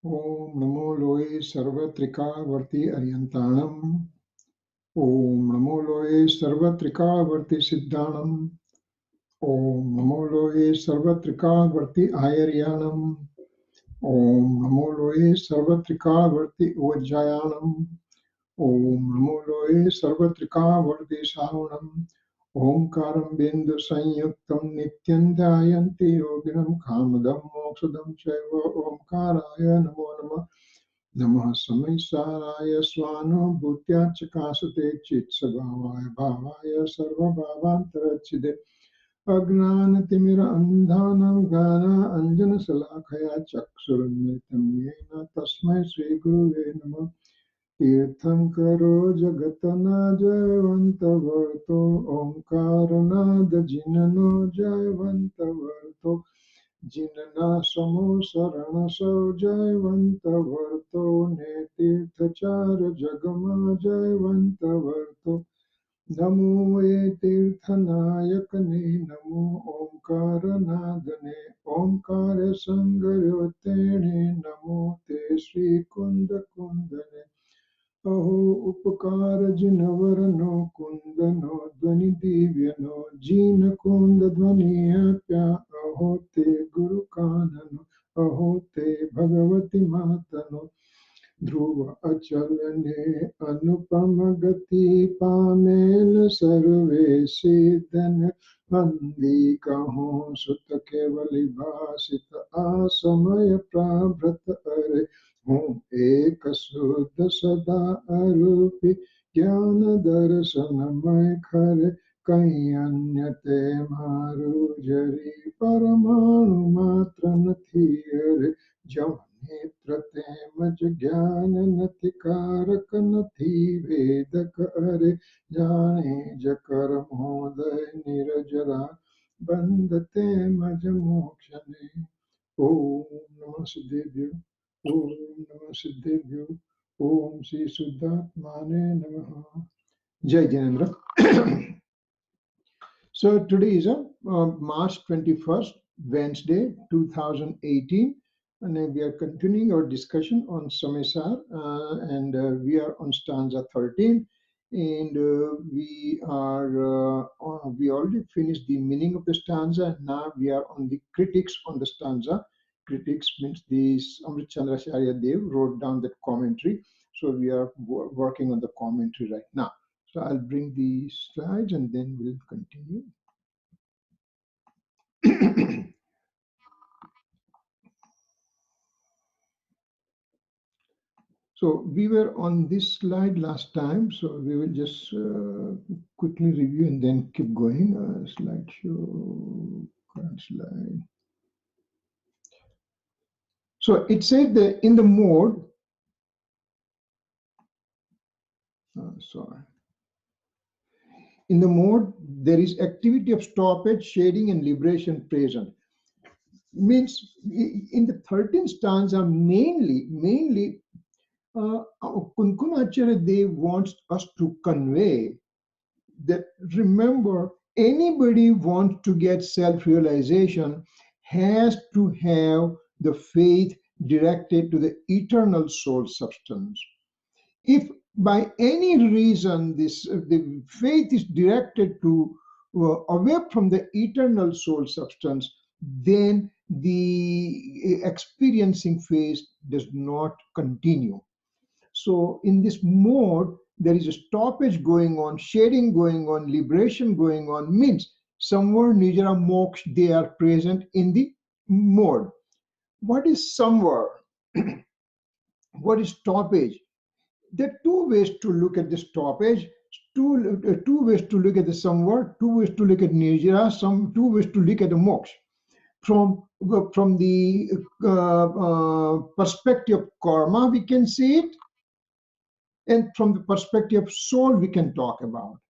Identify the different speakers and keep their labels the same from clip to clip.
Speaker 1: Om Namo Loe Sarvatrika Varti Aryantanam. Om Namo Loe Sarvatrika Varti Siddhanam. Om Namo Loe Sarvatrika Varti Ayaryanam. Om Namo Loe Sarvatrika Varti Uvajayanam. Om Namo Loe Sarvatrika Varti Saunam. Omkaram Bindu Sanyuktam Nityandayanti Yoginam Kamadam Moksadam Chaiva Omkaraya Namo Namah. Namah Samaysaraya Swano Bhutya Chakasate Chitsabhavaya Bhavaya Sarva Bhavantarachide Agnanatimira Andhanam Gana Anjana Salakaya Chaksurunnitam Yena Tasmai Sri Guruve Namah Tirthankaro Jagatana Jayavanta Varto Omkaranada Jinano Jayavanta Varto Jinana Samo Sarana Sau Jayavanta Varto Netirthachara Jagama Jayavanta Varto Namo Tirthanayakane Namo Omkaranadane Omkara Sangaryotene Namo Te Sri Kunda Kundane Aho Upakara Jinavarano Kundano Dvani Divyano Jina Kunda Dvani Apya Aho Te Guru Kanano Aho Te Bhagavati Matano Dhruva Achalane Anupama Gati Pamel Sarve Siddhan Mandi Kaho Sutta Kevali Bhasita Asamaya Prabhrata Are Hum Ek Suddha Sada Arupi Jnana Darshanamay Khare Kahi Anyate Maru Jari Paramanu Matra Nathi Are Jam नेत्र मज ज्ञान नति कारक नथि वेदक अरे जाने जकर मोदय निरजरा बंदते मज मोक्षने ओम नमः सिद्धेभ्यो ओम नमः सिद्धेभ्यो ओम श्री शुद्धात्माने नमः जय Jinendra. So today is March 21st, Wednesday, 2018. And we are continuing our discussion on Samaysar, and we are on stanza 13, and we already finished the meaning of the stanza, and now we are on the critics on the stanza. Critics means the Amrit Chandracharya Dev wrote down that commentary, so we are working on the commentary right now. So I'll bring the slides and then we'll continue. So we were on this slide last time, so we will just quickly review and then keep going. Slideshow, current slide. So it says that in the mode, in the mode, there is activity of stoppage, shading, and liberation present. Means in the 13th stanza, mainly Kunkunacharya Dev wants us to convey that, remember, anybody wants to get self-realization has to have the faith directed to the eternal soul substance. If by any reason the faith is directed to away from the eternal soul substance, then the experiencing phase does not continue. So in this mode, there is a stoppage going on, shading going on, liberation going on, means somewhere nijara moksha, they are present in the mode. What is somewhere? What is stoppage? There are two ways to look at the stoppage, two ways to look at the somewhere, two ways to look at nijara, two ways to look at the moksha. From the perspective of karma, we can see it. And from the perspective of soul, we can talk about.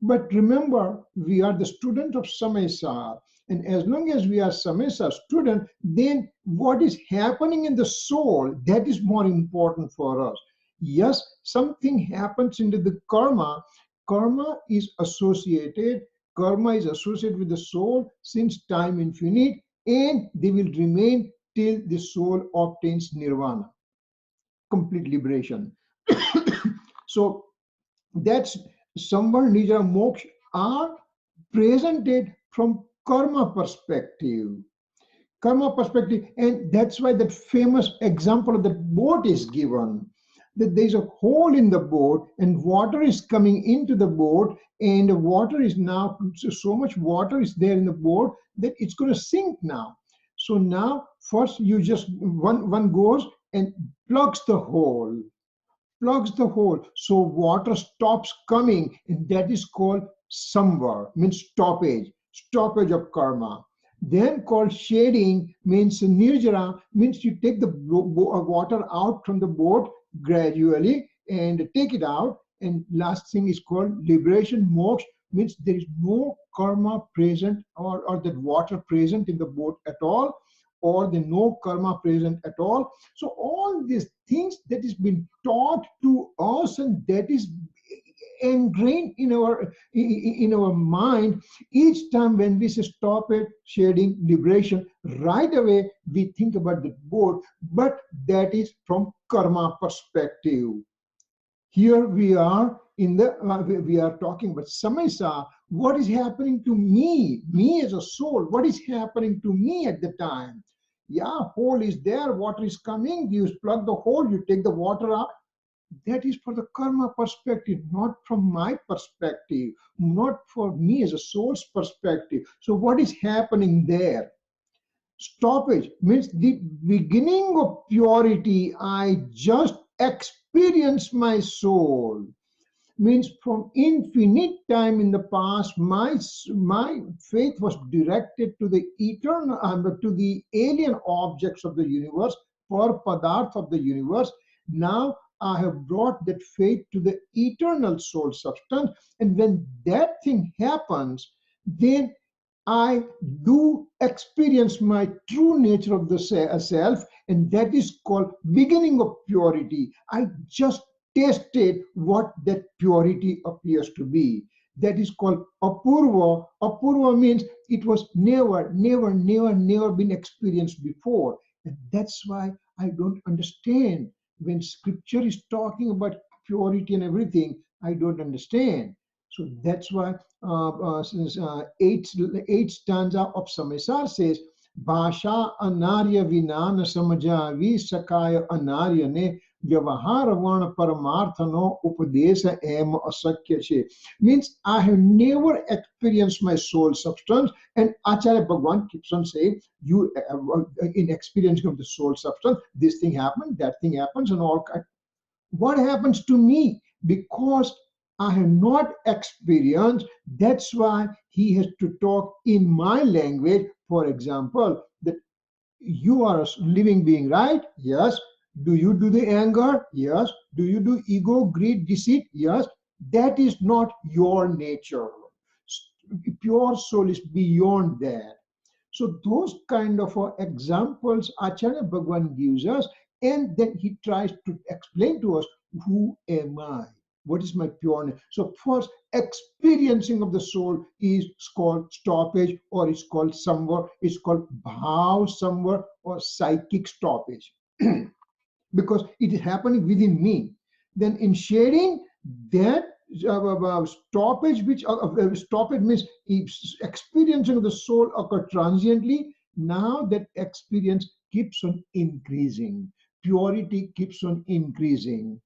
Speaker 1: But remember, we are the student of Samaysar. And as long as we are Samaysar student, then what is happening in the soul, that is more important for us. Yes, something happens into the karma. Karma is associated with the soul since time infinite, and they will remain till the soul obtains nirvana, complete liberation. So that's samvar, nija, moksha are presented from karma perspective. Karma perspective, and that's why that famous example of the boat is given, that there's a hole in the boat and water is coming into the boat, and the water is now, so much water is there in the boat that it's going to sink now. So now first you just one goes and plugs the hole, so water stops coming, and that is called samvar, means stoppage of karma. Then called shading, means nirjara, means you take the water out from the boat gradually and take it out. And last thing is called liberation. Moksha means there is no karma present, or that water present in the boat at all, or the no karma present at all. So all these things that is been taught to us, and that is ingrained in our mind, each time when we say stop it, shading, liberation, right away we think about the boat, but that is from karma perspective. Here we are in the we are talking about Samaysar. What is happening to me as a soul? What is happening to me at the time? Yeah, hole is there, water is coming, you plug the hole, you take the water out. That is for the karma perspective, not from my perspective, not for me as a soul's perspective. So what is happening there? Stoppage means the beginning of purity. I just experience my soul, means from infinite time in the past, my faith was directed to the eternal, to the alien objects of the universe, for padarth of the universe. Now I have brought that faith to the eternal soul substance, and when that thing happens, then I do experience my true nature of the self, and that is called beginning of purity. I just tasted what that purity appears to be. That is called apurva. Apurva means it was never been experienced before. And that's why I don't understand when scripture is talking about purity and everything. I don't understand. So that's why eighth stanza of Samaysar says, Bhasha anarya vinana samaja vi sakaya anarya ne vyavahara vana paramarthano upadesa em asakya che. Means I have never experienced my soul substance, and Acharya Bhagwan keeps on saying, you in experiencing of the soul substance, this thing happened, that thing happens, and all. What happens to me? Because I have not experienced, that's why he has to talk in my language. For example, that you are a living being, right? Yes. Do you do the anger? Yes. Do you do ego, greed, deceit? Yes. That is not your nature. Pure soul is beyond that. So those kind of examples Acharya Bhagwan gives us, and then he tries to explain to us, who am I? What is my pureness? So first, experiencing of the soul is called stoppage, or it's called samvar, it's called bhav samvar, or psychic stoppage. Because it is happening within me. Then in shading, that stoppage, which stoppage means experiencing of the soul occur transiently. Now that experience keeps on increasing. Purity keeps on increasing.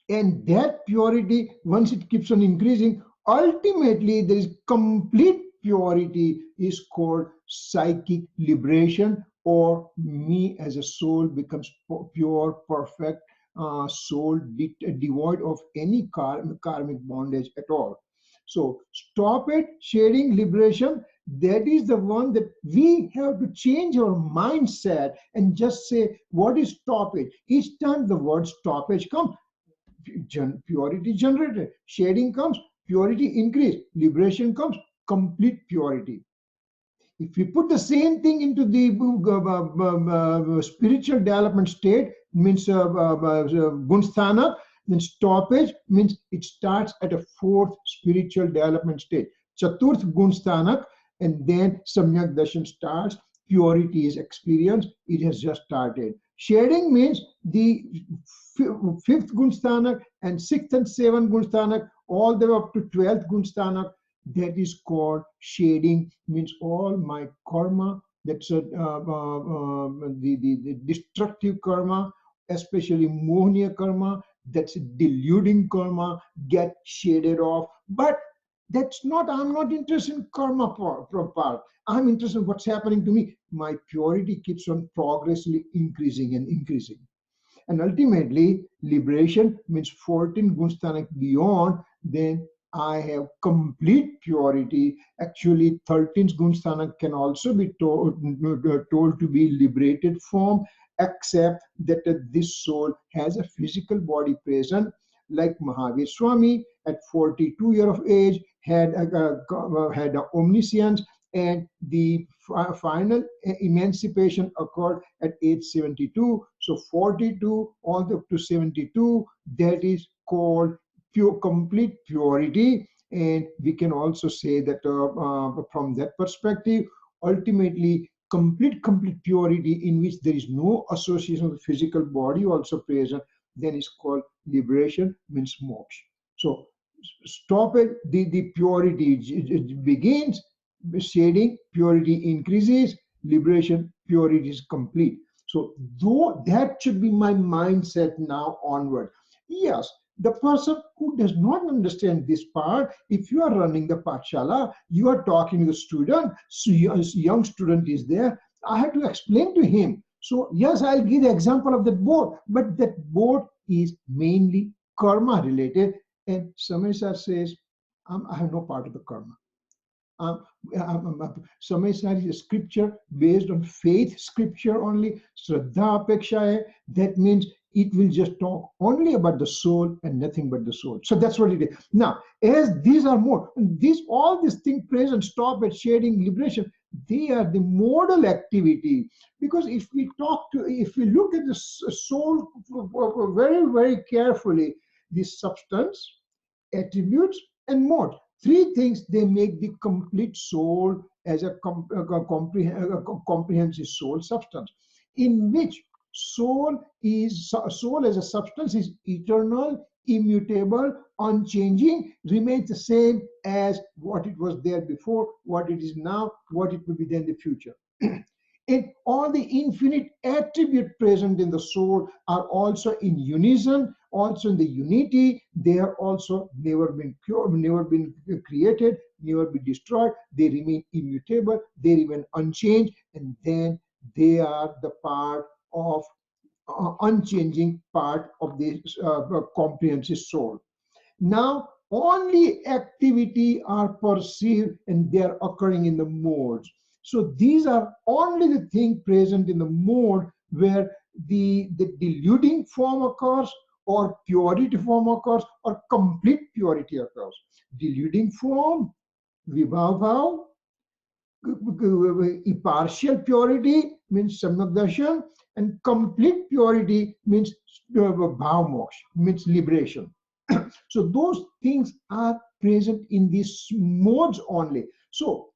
Speaker 1: And that purity, once it keeps on increasing, ultimately there is complete purity, is called psychic liberation, or me as a soul becomes pure, perfect soul, devoid of any karmic bondage at all. So stop it, shading, liberation, that is the one that we have to change our mindset and just say, what is stoppage? Each time the word stoppage comes, purity generated, shading comes, purity increase, liberation comes, complete purity. If we put the same thing into the spiritual development state, means gunsthanak, then stoppage means it starts at a fourth spiritual development state, chaturth gunsthanak, and then samyak darshan starts, purity is experienced, it has just started. Shading means the fifth Gunsthanak and sixth and seventh Gunsthanak, all the way up to 12th Gunsthanak, that is called shading, means all my karma, that's the destructive karma, especially Mohniya karma, that's deluding karma, get shaded off. But that's not, I'm not interested in karma part. I'm interested in what's happening to me. My purity keeps on progressively increasing and increasing. And ultimately, liberation means 14 gunsthanak beyond, then I have complete purity. Actually, 13th gunsthanak can also be told to be liberated form, except that this soul has a physical body present, like Mahavir Swami at 42 years of age had a omniscience, and the final emancipation occurred at age 72. So 42 all the way up to 72, that is called pure, complete purity. And we can also say that from that perspective, ultimately complete purity in which there is no association with the physical body also present, then is called liberation, means moksha. So stop it, the purity it begins, shading, purity increases, liberation, purity is complete. So though that should be my mindset now onward. Yes, the person who does not understand this part, if you are running the Patshala, you are talking to the student, so young student is there, I have to explain to him. So yes, I'll give the example of that boat, but that boat is mainly karma related. And Samaysar says, I have no part of the karma. Um, Samaysar is a scripture based on faith scripture only. Shraddha Apeksha hai. That means it will just talk only about the soul and nothing but the soul. So that's what it is. Now, as these are more, all these things present, stop at shading, liberation, they are the modal activity. Because if we look at the soul very, very carefully, the substance, attributes, and mode. Three things, they make the complete soul as a comprehensive soul substance, in which soul as a substance is eternal, immutable, unchanging, remains the same as what it was there before, what it is now, what it will be then in the future. And all the infinite attributes present in the soul are also in unison, also in the unity. They are also never been pure, never been created, never been destroyed. They remain immutable, they remain unchanged, and then they are the part of unchanging part of the comprehensive soul. Now, only activity are perceived and they are occurring in the modes. So these are only the thing present in the mode where the deluding form occurs, or purity form occurs, or complete purity occurs. Deluding form, vibhav, partial purity means samyak darshan, and complete purity means bhav moksha, means liberation. So those things are present in these modes only. So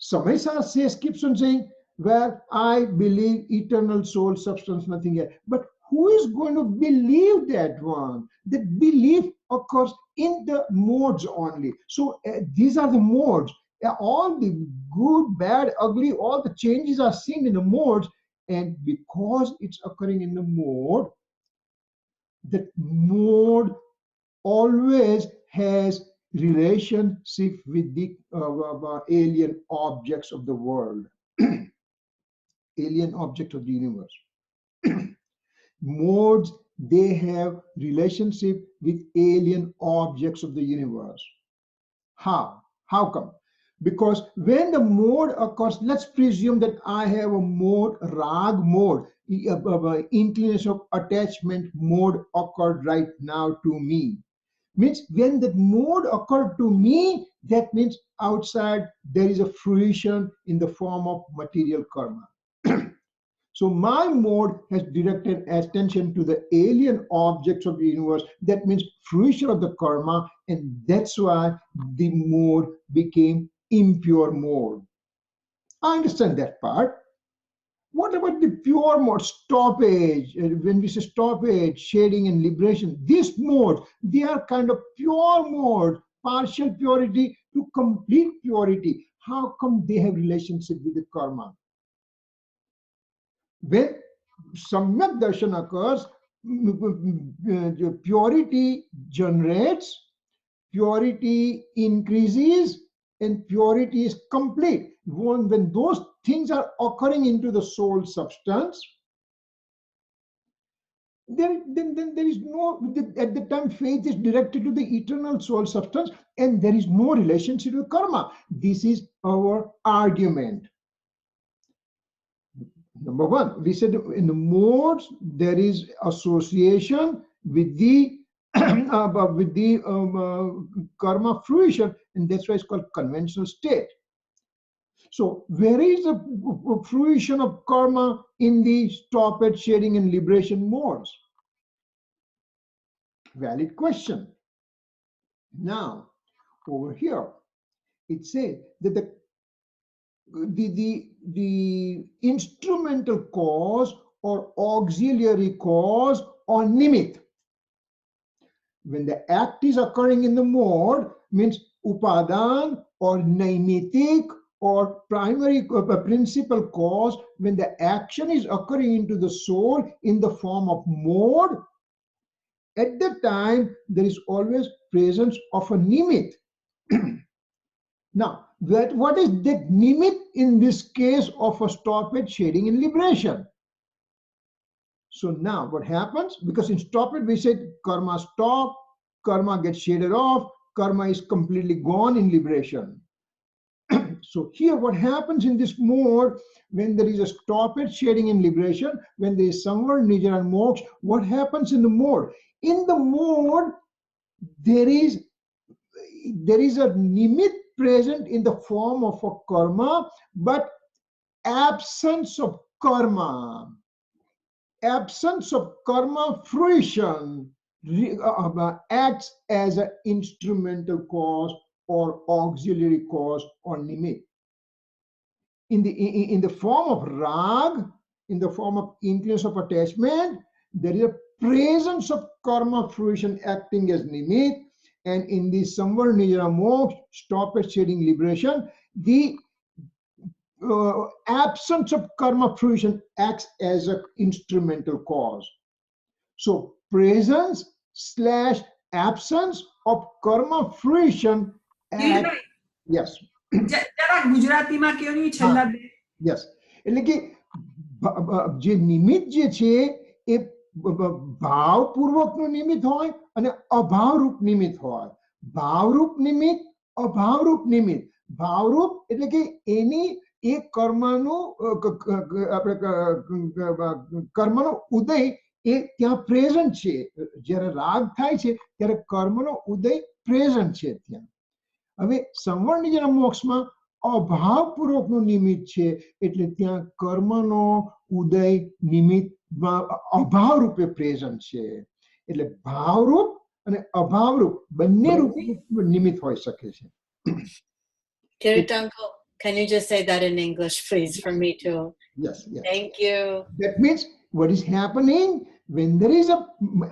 Speaker 1: Samaysar says, keeps on saying, well, I believe eternal soul substance, nothing else. But who is going to believe that one? That belief occurs in the modes only. So these are the modes. All the good, bad, ugly, all the changes are seen in the modes. And because it's occurring in the mode, that mode always has relationship with the alien objects of the world, alien object of the universe. Modes, they have relationship with alien objects of the universe. How? How come? Because when the mode occurs, let's presume that I have a mode, rag mode, inclination of attachment mode occurred right now to me. Means when that mode occurred to me, that means outside there is a fruition in the form of material karma. So my mode has directed attention to the alien objects of the universe. That means fruition of the karma, and that's why the mode became impure mode. I understand that part. What about the pure mode, stoppage? When we say stoppage, shading, and liberation, these modes, they are kind of pure mode, partial purity to complete purity. How come they have relationship with the karma? When Samyak darshan occurs, purity generates, purity increases, and purity is complete. When those things are occurring into the soul substance, then there is no, at the time faith is directed to the eternal soul substance, and there is no relationship with karma. This is our argument. Number one, we said in the modes there is association with the karma fruition, and that's why it's called conventional state. So where is the fruition of karma in the stoppage, shading, and liberation modes? Valid question. Now, over here, it says that the instrumental cause or auxiliary cause or nimit, when the act is occurring in the mode, means upadan or naimitic or primary principal cause, when the action is occurring into the soul in the form of mode, at that time there is always presence of a nimit. Now, what is that nimit in this case of a stoppage, shading, and liberation? So now what happens? Because in stoppage we said karma stop, karma gets shaded off, karma is completely gone in liberation. So here what happens in this mode, when there is a stoppage, shading, and liberation, when there is samvar, nijara, and moksha, what happens in the mode? In the mode, there is a nimit present in the form of a karma, but absence of karma fruition acts as an instrumental cause or auxiliary cause or nimit. In the form of rag, in the form of increase of attachment, there is a presence of karma fruition acting as nimit. And in the samvar, nijara, moksha, stoppage, shading, liberation, the absence of karma fruition acts as an instrumental cause. So presence / absence of karma fruition acts. Yes.
Speaker 2: ગુજરાતીમાં કયો નહીં છેલ્લા બે.
Speaker 1: Yes. એટલે કે જે નિમિત્ત જે છે એ ભાવપૂર્વકનું નિમિત્ત હોય અને અભાવરૂપ નિમિત્ત હોય. ભાવરૂપ નિમિત્ત, અભાવરૂપ નિમિત્ત. ભાવરૂપ એટલે કે એની એ કર્મનો ઉદય એ ત્યાં પ્રેઝન્ટ છે. જ્યારે રાગ થાય છે ત્યારે કર્મનો ઉદય પ્રેઝન્ટ છે ત્યાં. હવે સંવર નિજરા મોક્ષમાં અભાવપૂર્વકનું નિમિત્ત છે, એટલે ત્યાં કર્મનો ઉદય નિમિત્ત અભાવ રૂપે પ્રેઝન્ટ છે. એટલે ભાવરૂપ અને અભાવરૂપ બંને રૂપે નિમિત્ત હોઈ શકે છે.
Speaker 3: Kirit uncle, can you just say that in English, please, for me too?
Speaker 1: Yes, yes.
Speaker 3: Thank you.
Speaker 1: That means what is happening when there is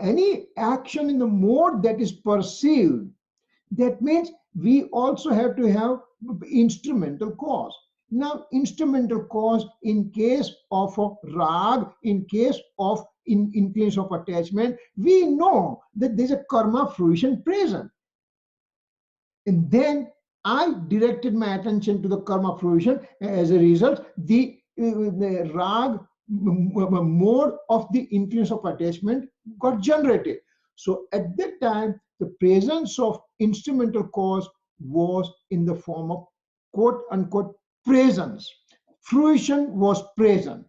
Speaker 1: any action in the mode that is perceived, that means we also have to have instrumental cause. Now, instrumental cause in case of a rag, in case of increase of attachment, we know that there's a karma fruition present. And then I directed my attention to the karma fruition. As a result, the rag mode of the increase of attachment got generated. So at that time, the presence of instrumental cause was in the form of quote unquote presence. Fruition was present.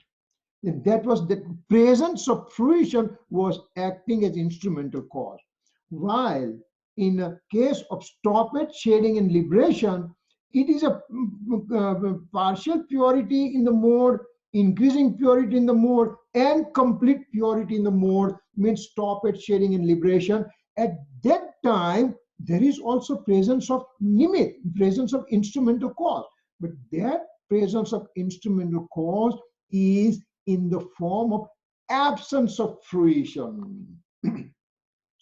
Speaker 1: And that was the presence of fruition was acting as instrumental cause. While in a case of stoppage, shading, and liberation, it is a partial purity in the mode, increasing purity in the mode, and complete purity in the mode, means stoppage, shading, and liberation. At that time, there is also presence of nimit, presence of instrumental cause. But that presence of instrumental cause is in the form of absence of fruition.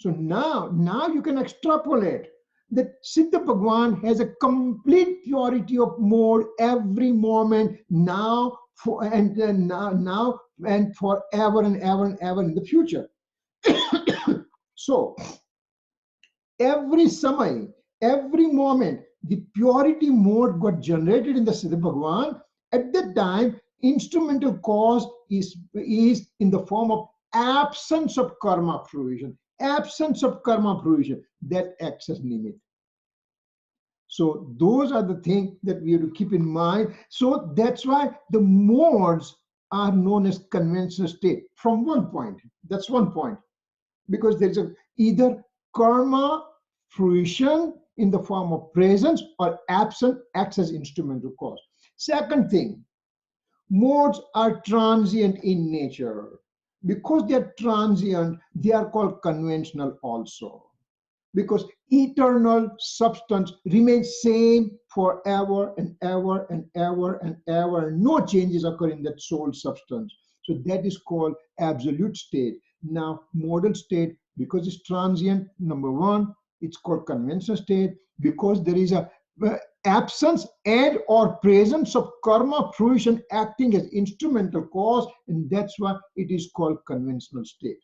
Speaker 1: So now you can extrapolate that Siddha Bhagwan has a complete purity of mode every moment now now and forever and ever and ever in the future. So every samay, every moment, the purity mode got generated in the Siddha Bhagwan. At that time, instrumental cause is in the form of absence of karma fruition. Absence of karma fruition, that acts as limit. So those are the things that we have to keep in mind. So that's why the modes are known as conventional state from one point. That's one point. Because there's either karma fruition in the form of presence or absent acts as instrumental cause. Second thing, modes are transient in nature. Because they're transient, they are called conventional also. Because eternal substance remains same forever and ever and ever and ever. No changes occur in that soul substance. So that is called absolute state. Now, modal state, because it's transient, number one, it's called conventional state. Because there is a absence and or presence of karma fruition acting as instrumental cause, and that's why it is called conventional state.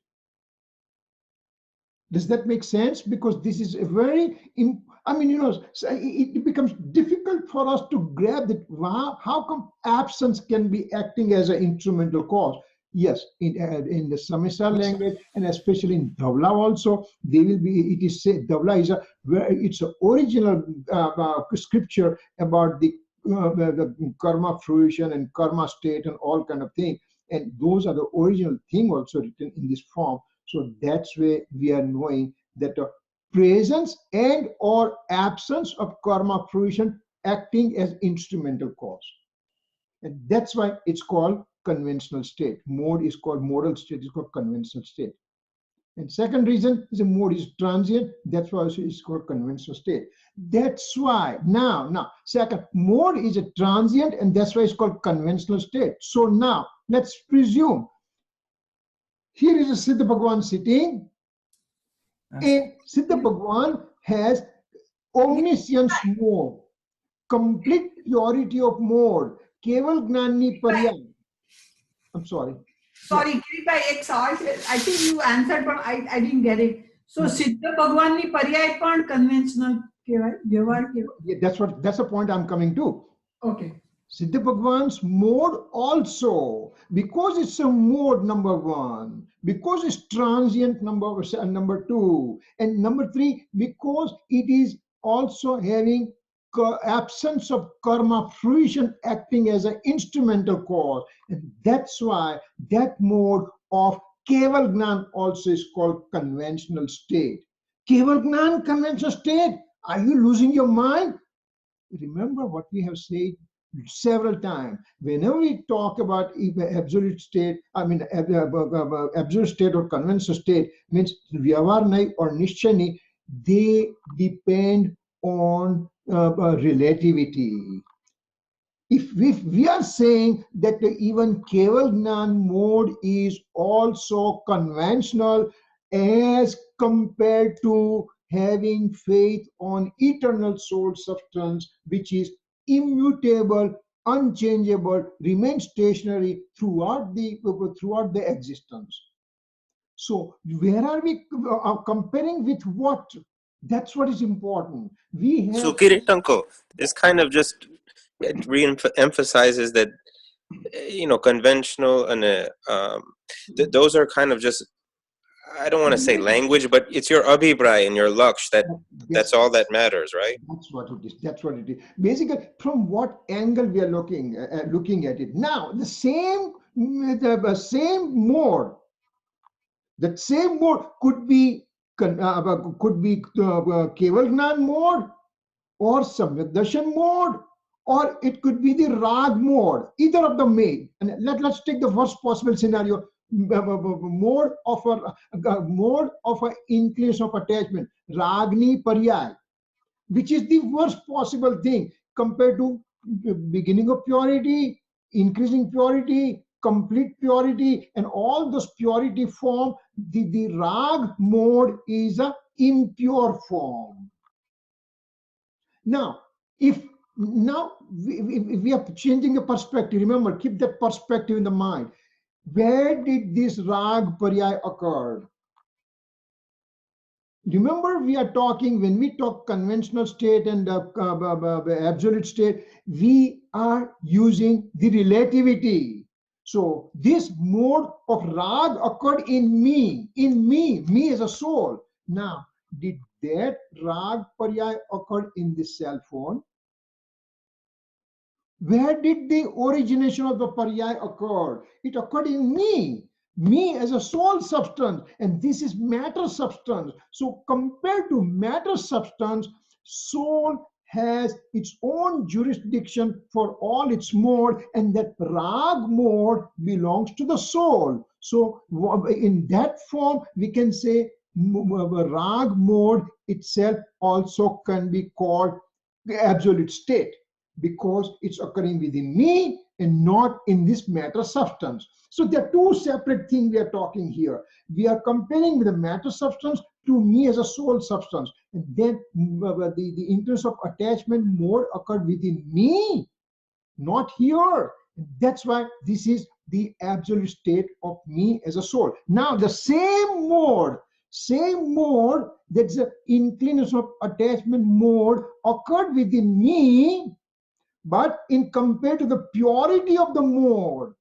Speaker 1: Does that make sense? Because this is a very, it becomes difficult for us to grab that. Wow, how come absence can be acting as an instrumental cause? Yes, in the Samaysar language, and especially in Dhavla also, they will be. It is said Dhavla is it's an original scripture about the karma fruition and karma state and all kind of thing, and those are the original thing also written in this form. So that's where we are knowing that presence and or absence of karma fruition acting as instrumental cause. And that's why it's called conventional state. Mode is called modal state, is called conventional state. And second reason is a mode is transient. That's why it's called conventional state. That's why now second, mode is a transient, and that's why it's called conventional state. So now let's presume here is a Siddha Bhagwan sitting, and Siddha Bhagwan has omniscience mode, complete purity of mode, keval gnani paryam. I'm sorry.
Speaker 2: Sorry, Kirit bhai, ek sawal છે. I think you answered, but I didn't get it. So Siddha Bhagwan ni પર્યાય પણ conventional કહેવાય, વ્યવહાર કહેવાય.
Speaker 1: Yeah, that's the point I'm coming to.
Speaker 2: Okay.
Speaker 1: Siddha Bhagwan's mode also, because it's a mode, number one, because it's transient, number two, and number three, because it is also having absence of karma fruition acting as an instrumental cause. And that's why that mode of keval gnan also is called conventional state. Keval gnan, conventional state, are you losing your mind? Remember what we have said several times. Whenever we talk about absolute state, absolute state or conventional state, means Vyavarnai or Nishchani, they depend on relativity. If we are saying that even Keval Gnan mode is also conventional as compared to having faith on eternal soul substance, which is immutable, unchangeable, remains stationary throughout the existence. So where are we comparing with what? That's what is important. We have.
Speaker 4: So Kirit uncle, this kind of just re-emphasizes that conventional and those are kind of just, I don't want to say language, but it's your abhipray and your laksh that's all that matters, right?
Speaker 1: That's what it is. That's what it is. Basically, from what angle we are looking at it. Now, the same mode. That same mode could be Keval Gnan mode or Samyak Darshan mode, or it could be the Rag mode. Either of them may. And let's take the worst possible scenario. Mode of a inclination of attachment, Ragni Paryay, which is the worst possible thing compared to beginning of purity, increasing purity, complete purity, and all those purity form, the rag mode is a impure form. Now, if we are changing the perspective, remember, keep that perspective in the mind. Where did this rag paryay occur? Remember, we are talking, when we talk conventional state and absolute state, we are using the relativity. So this mode of rag occurred in me as a soul. Now, did that rag paryay occur in the cell phone? Where did the origination of the paryay occur? It occurred in me as a soul substance, and this is matter substance. So compared to matter substance, soul has its own jurisdiction for all its mode, and that rag mode belongs to the soul. So in that form, we can say rag mode itself also can be called the absolute state, because it's occurring within me and not in this matter substance. So there are two separate things we are talking here. We are comparing with the matter substance to me as a soul substance, and then the interest of attachment mode occurred within me, not here. That's why this is the absolute state of me as a soul. Now the same mode, that's the inclination of attachment mode, occurred within me, but in compared to the purity of the mode,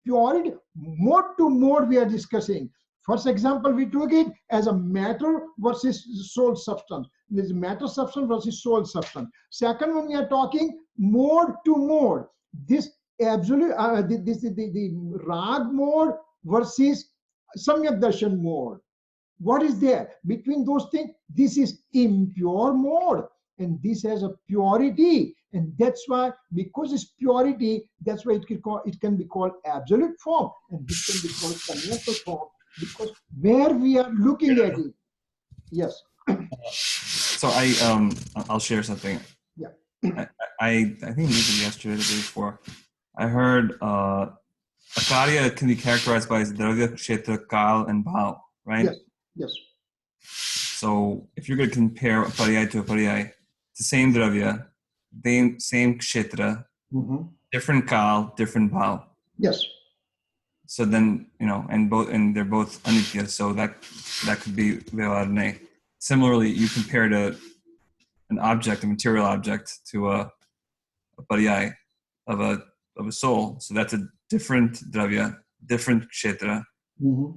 Speaker 1: purity, mode to mode we are discussing. First example, we took it as a matter versus soul substance. This matter substance versus soul substance. Second one, we are talking mode to mode. This absolute, this is the rag mode versus samyak darshan mode. What is there between those things? This is impure mode, and this has a purity, and that's why, because it's purity, that's why it can be called absolute form, and this can be called conventional form, because where we are looking at it. Yes.
Speaker 5: So I'll share something.
Speaker 1: Yeah.
Speaker 5: I think maybe yesterday, the day before, I heard Akarya can be characterized by Dravya, Kshetra, Kal, and Bhav, right?
Speaker 1: Yes. Yes.
Speaker 5: So if you're going to compare a paryay to a paryay, it's the same Dravya, same Kshetra, different Kal, different Bhav.
Speaker 1: Yes.
Speaker 5: So then, and they're both anitya, so that could be Vyavarane. Similarly, you compared an object, a material object, to a paryay of a soul. So that's a different Dravya, different Kshetra,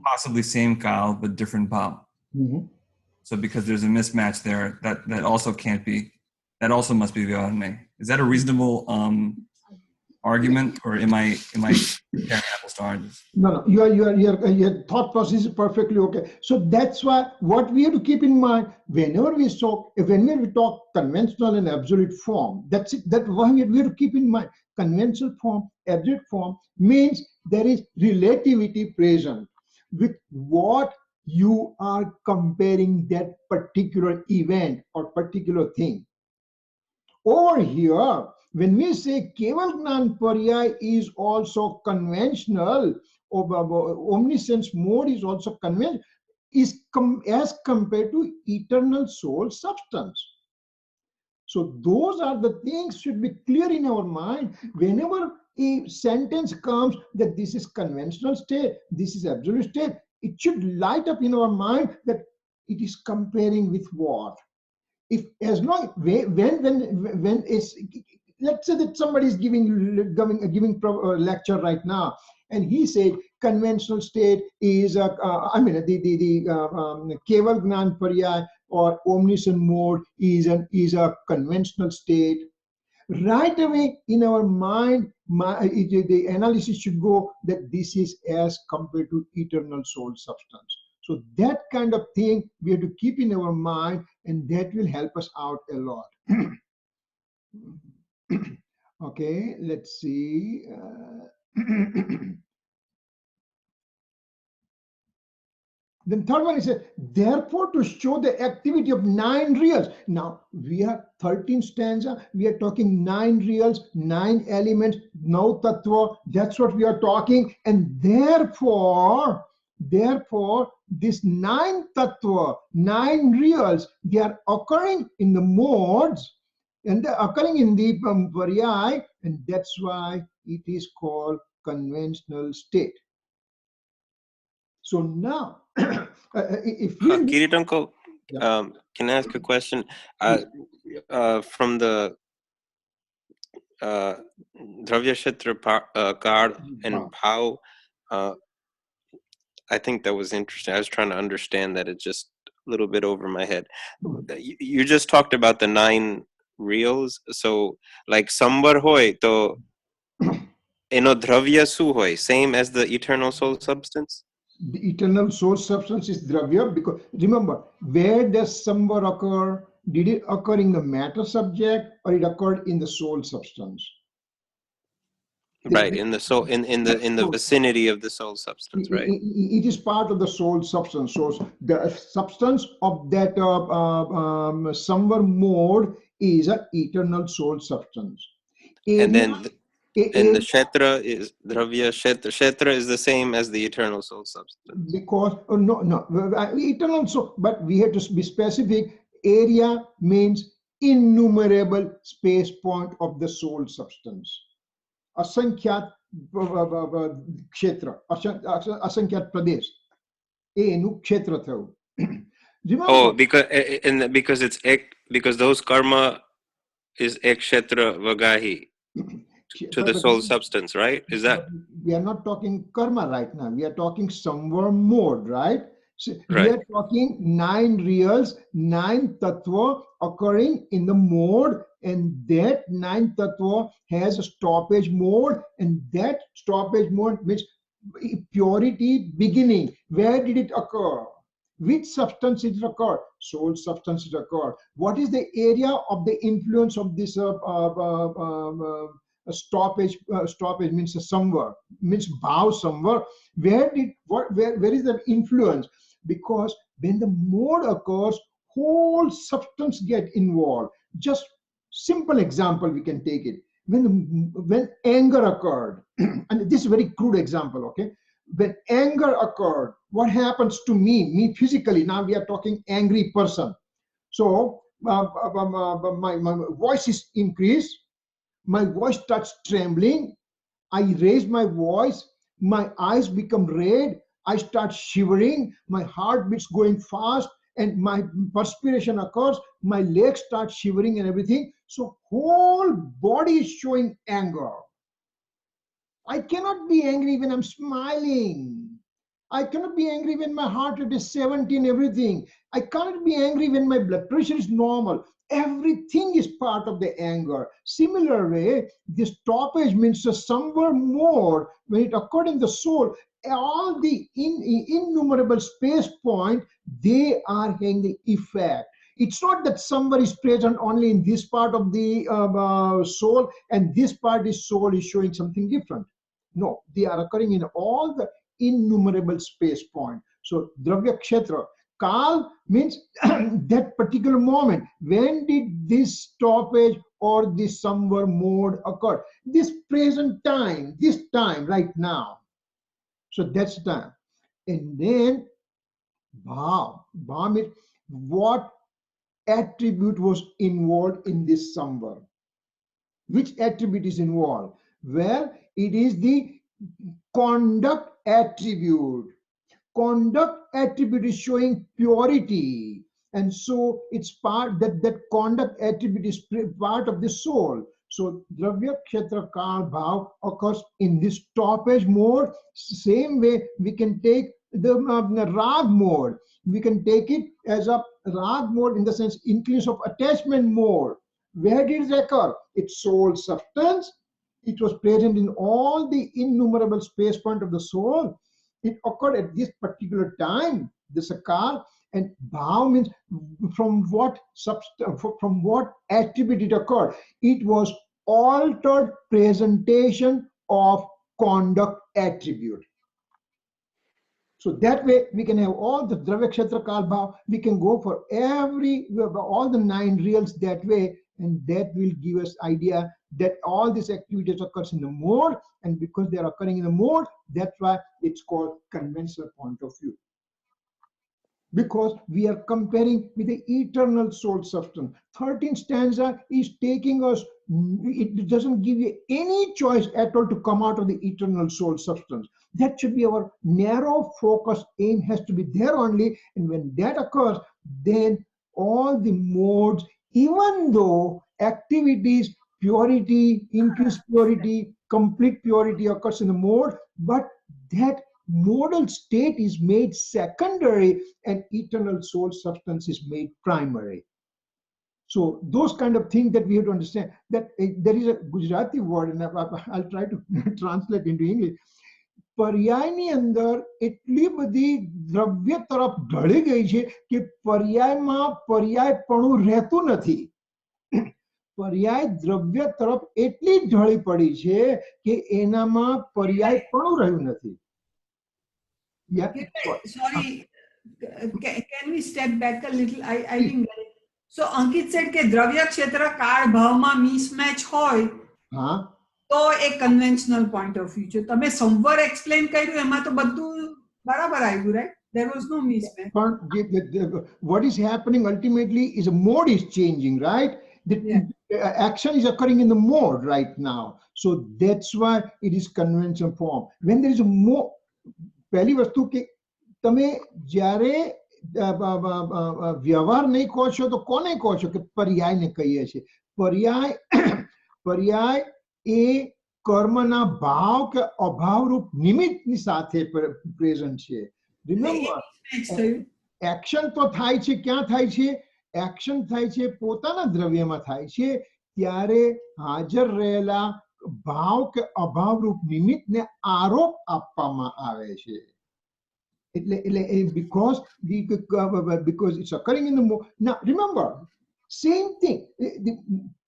Speaker 5: possibly same Kal, but different Bhav. So because there's a mismatch there, that also can't be, that also must be Vyavarane. Is that a reasonable argument, or am I comparing apples to oranges?
Speaker 1: No, your thought process is perfectly okay. So that's why what we have to keep in mind whenever we talk conventional and absolute form. That's it. That why we have to keep in mind conventional form, absolute form means there is relativity present with what you are comparing that particular event or particular thing. Over here, when we say Keval Gnan Paryay is also conventional, omniscience mode is also conventional, as compared to eternal soul substance. So those are the things should be clear in our mind. Whenever a sentence comes that this is conventional state, this is absolute state, it should light up in our mind that it is comparing with what? If as long when it's, let's say that somebody is giving a lecture right now, and he said conventional state is the Keval Gnan Paryay or omniscient mode is a conventional state. Right away in our mind, the analysis should go that this is as compared to eternal soul substance. So that kind of thing we have to keep in our mind, and that will help us out a lot. Okay, let's see. Then third one is therefore to show the activity of 9 reals. Now we are 13 stanza. We are talking 9 reals, 9 elements, no tattva. That's what we are talking. And therefore, this 9 tattva, 9 reals, they are occurring in the modes and they're occurring in the paryay, and that's why it is called conventional state. So now, if we
Speaker 4: Kirit uncle,
Speaker 1: yeah.
Speaker 4: can I ask a question? From the Dravya Kshetra card and how, I think that was interesting. I was trying to understand that. It's just a little bit over my head. You just talked about the 9 reals. So like sambar hoy to eno dravya su hoy, same as the eternal soul substance?
Speaker 1: The eternal soul substance is dravya, because remember, where does samvar occur? Did it occur in the matter subject or it occurred in the soul substance?
Speaker 4: Right, in the soul, in the vicinity of the soul substance, right?
Speaker 1: It is part of the soul substance. So the substance of that samvar mode is an eternal soul substance.
Speaker 4: And then and the kshetra is dravya kshetra. Kshetra is the same as the eternal soul substance.
Speaker 1: Because no, eternal soul, but we have to be specific. Area means innumerable space point of the soul substance. Asankyat kshetra, asankyat pradesh. Enu kshetra thau. Remember,
Speaker 4: Oh, because it's ek, because those karma is ek kshetra vagahi to the soul substance, right? Is that?
Speaker 1: We are not talking karma right now. We are talking samvar mode, right? So
Speaker 4: right.
Speaker 1: We are talking 9 reals, 9 tattva occurring in the mode, and that 9 tattva has a stoppage mode, and that stoppage mode means purity beginning. Where did it occur? Which substance did it occur? Soul substance did occur. What is the area of the influence of this stoppage? Stoppage means a samvar, means bhav samvar. Where is the influence? Because when the mode occurs, whole substance get involved. Just simple example, we can take it. When anger occurred, and this is a very crude example, okay? When anger occurred, what happens to me physically? Now we are talking angry person. So my voice is increased. My voice starts trembling. I raise my voice. My eyes become red. I start shivering. My heart beats going fast, and my perspiration occurs. My legs start shivering and everything. So whole body is showing anger. I cannot be angry when I'm smiling. I cannot be angry when my heart rate is 70 and everything. I cannot be angry when my blood pressure is normal. Everything is part of the anger. Similar way, this stoppage means a somewhere more when it occurred in the soul. All the innumerable space point, they are having the effect. It's not that somewhere is present only in this part of the soul, and this part is soul is showing something different. No, they are occurring in all the innumerable space point. So dravya kshetra, kal means that particular moment. When did this stoppage or this somewhere mode occur? This present time, this time right now. So that's time. And then bhav means what attribute was involved in this somewhere. Which attribute is involved? Well, it is the conduct attribute. Conduct attribute is showing purity, and so it's part that conduct attribute is part of the soul. So dravya kshetra kal bhav occurs in this stoppage mode. Same way we can take the rag mode. We can take it as a rag mode in the sense increase of attachment mode. Where did it occur? It's soul substance. It was present in all the innumerable space point of the soul. It occurred at this particular time, the sakar, and bhav means from what attribute it occurred. It was altered presentation of conduct attribute. So that way we can have all the Dravya Kshetra Kal Bhav. We can go for all the 9 reals that way, and that will give us idea that all these activities occurs in the mode, and because they are occurring in the mode, that's why it's called conventional point of view. Because we are comparing with the eternal soul substance. 13th stanza is taking us, it doesn't give you any choice at all to come out of the eternal soul substance. That should be our narrow focus, aim has to be there only, and when that occurs, then all the modes, even though activities, purity, increased purity, complete purity occurs in the mode, but that modal state is made secondary and eternal soul substance is made primary. So those kind of things that we have to understand, that there is a Gujarati word, and I'll try to translate into English. પર્યાયની અંદર એટલી બધી દ્રવ્ય તરફ ઢળી ગઈ છે કે પર્યાયમાં પર્યાયપણું રહેતું નથી. પર્યાય દ્રવ્ય તરફ એટલી ઢળી પડી છે કે એનામાં પર્યાયપણું રહ્યું નથી. Yeah.
Speaker 2: Sorry, can we step back a little? I didn't get it. So Ankit said કે દ્રવ્ય ક્ષેત્ર કાળ ભાવમાં mismatch હોય તો એ conventional point of view છે. તમે somewhere explain કર્યું, એમાં તો બધું બરાબર આવ્યું, right? There was no mismatch.
Speaker 1: But what is happening ultimately is a mode is changing, right? The action is occurring in the mode right now. So that's why it is conventional form. When there is a mode, પહેલી વસ્તુ કે તમે જ્યારે વ્યવહાર નહીં કહો છો તો કોને કહો છો? કે પર્યાયને કહીએ છીએ. પર્યાય એ કર્મના ભાવ કે અભાવ રૂપ નિમિત્તની સાથે પ્રેઝન્ટ છે. રિમેમ્બર, એક્શન તો થાય છે, ક્યાં થાય છે? એક્શન થાય છે પોતાના દ્રવ્યમાં થાય છે, ત્યારે હાજર રહેલા ભાવ કે અભાવ રૂપ નિમિત્તને આરોપ આપવામાં આવે છે. Because it's occurring in the mode. Now remember, same thing, the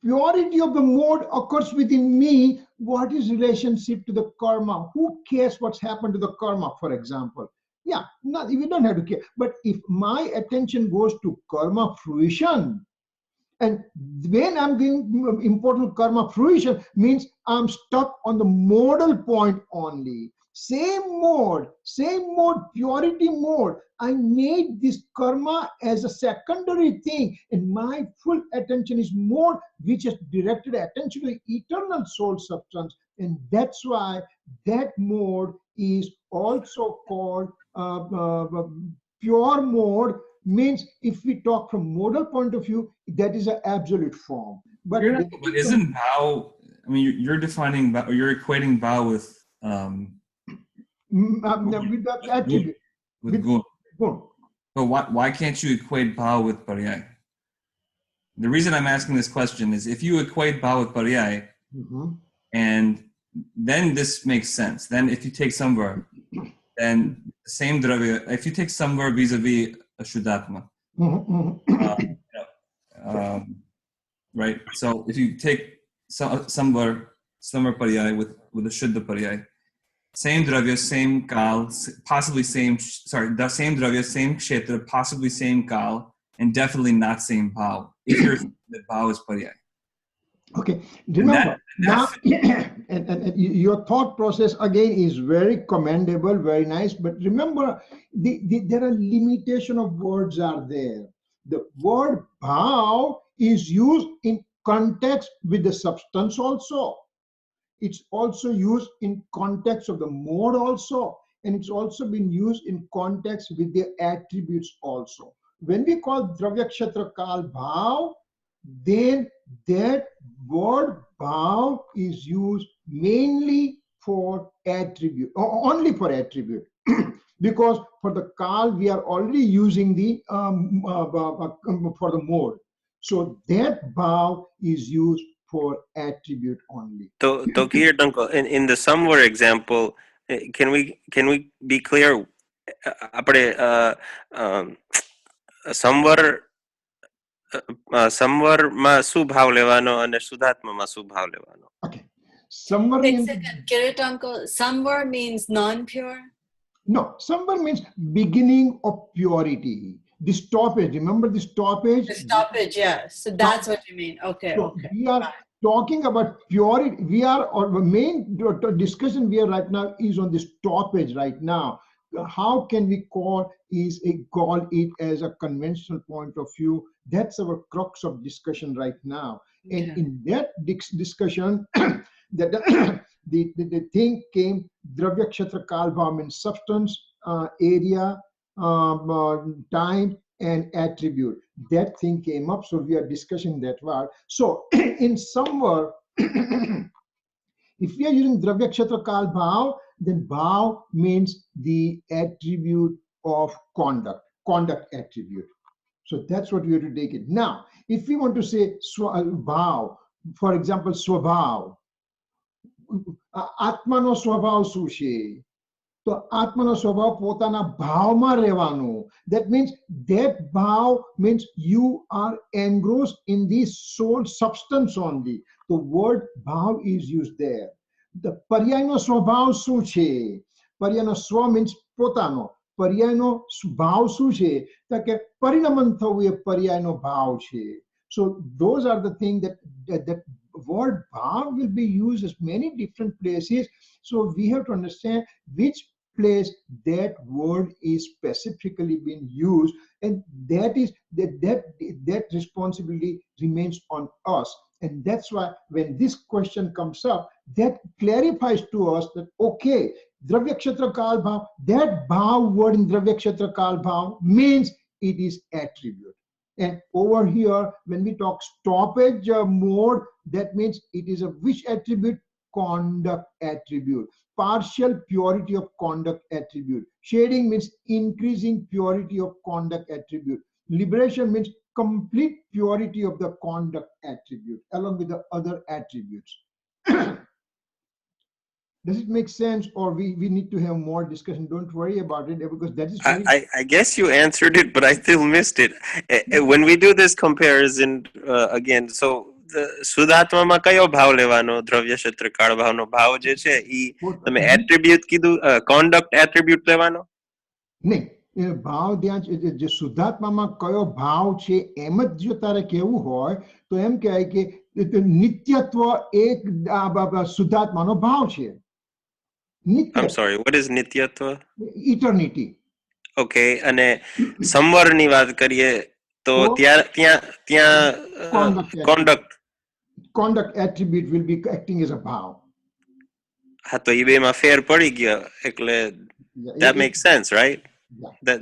Speaker 1: purity of the mode occurs within me. What is relationship to the karma? Who cares what's happened to the karma, for example? Yeah, no, we don't have to care. But if my attention goes to karma fruition, and when I'm giving important karma fruition, means I'm stuck on the modal point only. Same mode, purity mode. I made this karma as a secondary thing, and my full attention is mode which has directed attention to the eternal soul substance, and that's why that mode is also called pure mode. Means if we talk from modal point of view, that is an absolute form. But
Speaker 5: isn't Bao? I mean, you're defining Bao, or you're equating Bao with
Speaker 1: with attribute.
Speaker 5: With gun. But why can't you equate Bao with Paryay? The reason I'm asking this question is if you equate Bao with Paryay, and then this makes sense. Then if you take Samvar, then same Dravya, if you take Samvar vis-a-vis a Shuddhatma, right? So if you take Samvar Paryay with a Shuddha Paryay, same Dravya, same Kal, possibly same, the same Dravya, same Kshetra, possibly same Kal, and definitely not same Bhav. If you're that Bhav is Paryay.
Speaker 1: Okay, remember, now, and your thought process again is very commendable, very nice, but remember, there are limitation of words are there. The word Bhav is used in context with the substance also. It's also used in context of the mode also, and it's also been used in context with the attributes also. When we call Dravya Kshetra Kal Bhav, then that word Bhav is used mainly for attribute, or only for attribute. Because for the Kal, we are already using the for the mode. So that Bhav is used for attribute only.
Speaker 4: So Kirit uncle, in the somewhere example, can we be clear? સમવરમાં શું ભાવ લેવાનો અને શુદ્ધાત્મામાં શું ભાવ લેવાનો?
Speaker 1: Okay. Somewhere
Speaker 3: Wait a second, Kirit uncle, samvar means non-pure?
Speaker 1: No, samvar means beginning of purity. The stoppage, remember the stoppage?
Speaker 3: The stoppage, yeah. So that's what you mean. Okay,
Speaker 1: So
Speaker 3: okay.
Speaker 1: we are talking about purity. We are, or the main discussion we are right now is on the stoppage right now. How can we call it as a conventional point of view? That's our crux of discussion right now. And
Speaker 3: Okay.
Speaker 1: in that discussion, that the thing came dravya kshetra kal bhav means substance, area, time, and attribute. That thing came up, so we are discussing that word. So in some word, if we are using dravya kshetra kal bhav, then bhav means the attribute of conduct attribute. So that's what we have to take it. Now, if we want to say bhav, for example, swabhav, આત્માનો સ્વભાવ શું છે? તો આત્માનો સ્વભાવ પોતાના ભાવમાં રહેવાનો. That means that bhav means you are engrossed in the soul substance only. The word bhav is used there. The પર્યાયનો સ્વભાવ શું છે? પર્યાયનો સ્વ means પોતાનો. પર્યાયનો ભાવ શું છે? તો કે પરિણમન થવું એ પર્યાયનો ભાવ છે. So those are the things that word bhav will be used as many different places. So we have to understand which place that word is specifically being used, and that responsibility remains on us. And that's why when this question comes up, that clarifies to us that okay, dravya kshetra kal bhav, that bhav word in dravya kshetra kal bhav means it is attribute. And over here, when we talk stoppage mode, that means it is a which attribute? Conduct attribute. Partial purity of conduct attribute. Shading means increasing purity of conduct attribute. Liberation means complete purity of the conduct attribute along with the other attributes. Does it make sense, or we need to have more discussion? Don't worry about it, because that is very...
Speaker 4: I guess you answered it, but I still missed it. When we do this comparison again, so the શુદ્ધાત્મામાં કયો ભાવ લેવાનો? દ્રવ્ય ક્ષેત્ર કાળ ભાવનો ભાવ જે છે ઈ તમે એટ્રીબ્યુટ કીધું, કોન્ડક્ટ એટ્રીબ્યુટ લેવાનો?
Speaker 1: નહીં, ભાવ ત્યાં જે શુદ્ધાત્મામાં કયો ભાવ છે એમ જ જો તારે કહેવું હોય તો એમ કહેવાય કે નિત્યત્વ એક શુદ્ધાત્માનો ભાવ છે.
Speaker 4: I'm sorry, what is nityatva?
Speaker 1: Eternity.
Speaker 4: Okay, અને સંવરની વાત કરીએ તો ત્યાં
Speaker 1: conduct attribute will be acting as a bhav.
Speaker 4: હા, તો ઈ બેમાં ફેર પડી ગયો, એટલે that makes sense, right?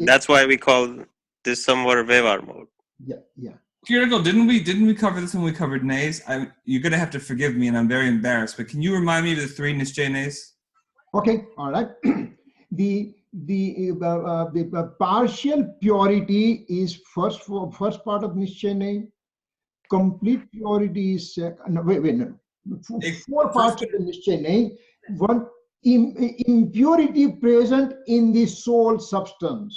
Speaker 4: That's why we call this samvar vevar mode.
Speaker 1: Yeah.
Speaker 5: Kirit, didn't we cover this when we covered nays? You're gonna have to forgive me, and I'm very embarrassed, but can you remind me of the 3 nischay nays?
Speaker 1: Okay, all right. The partial purity is first part of nischay nay. Complete purity is no. 4 parts of the nischay nay. One, impurity present in the soul substance.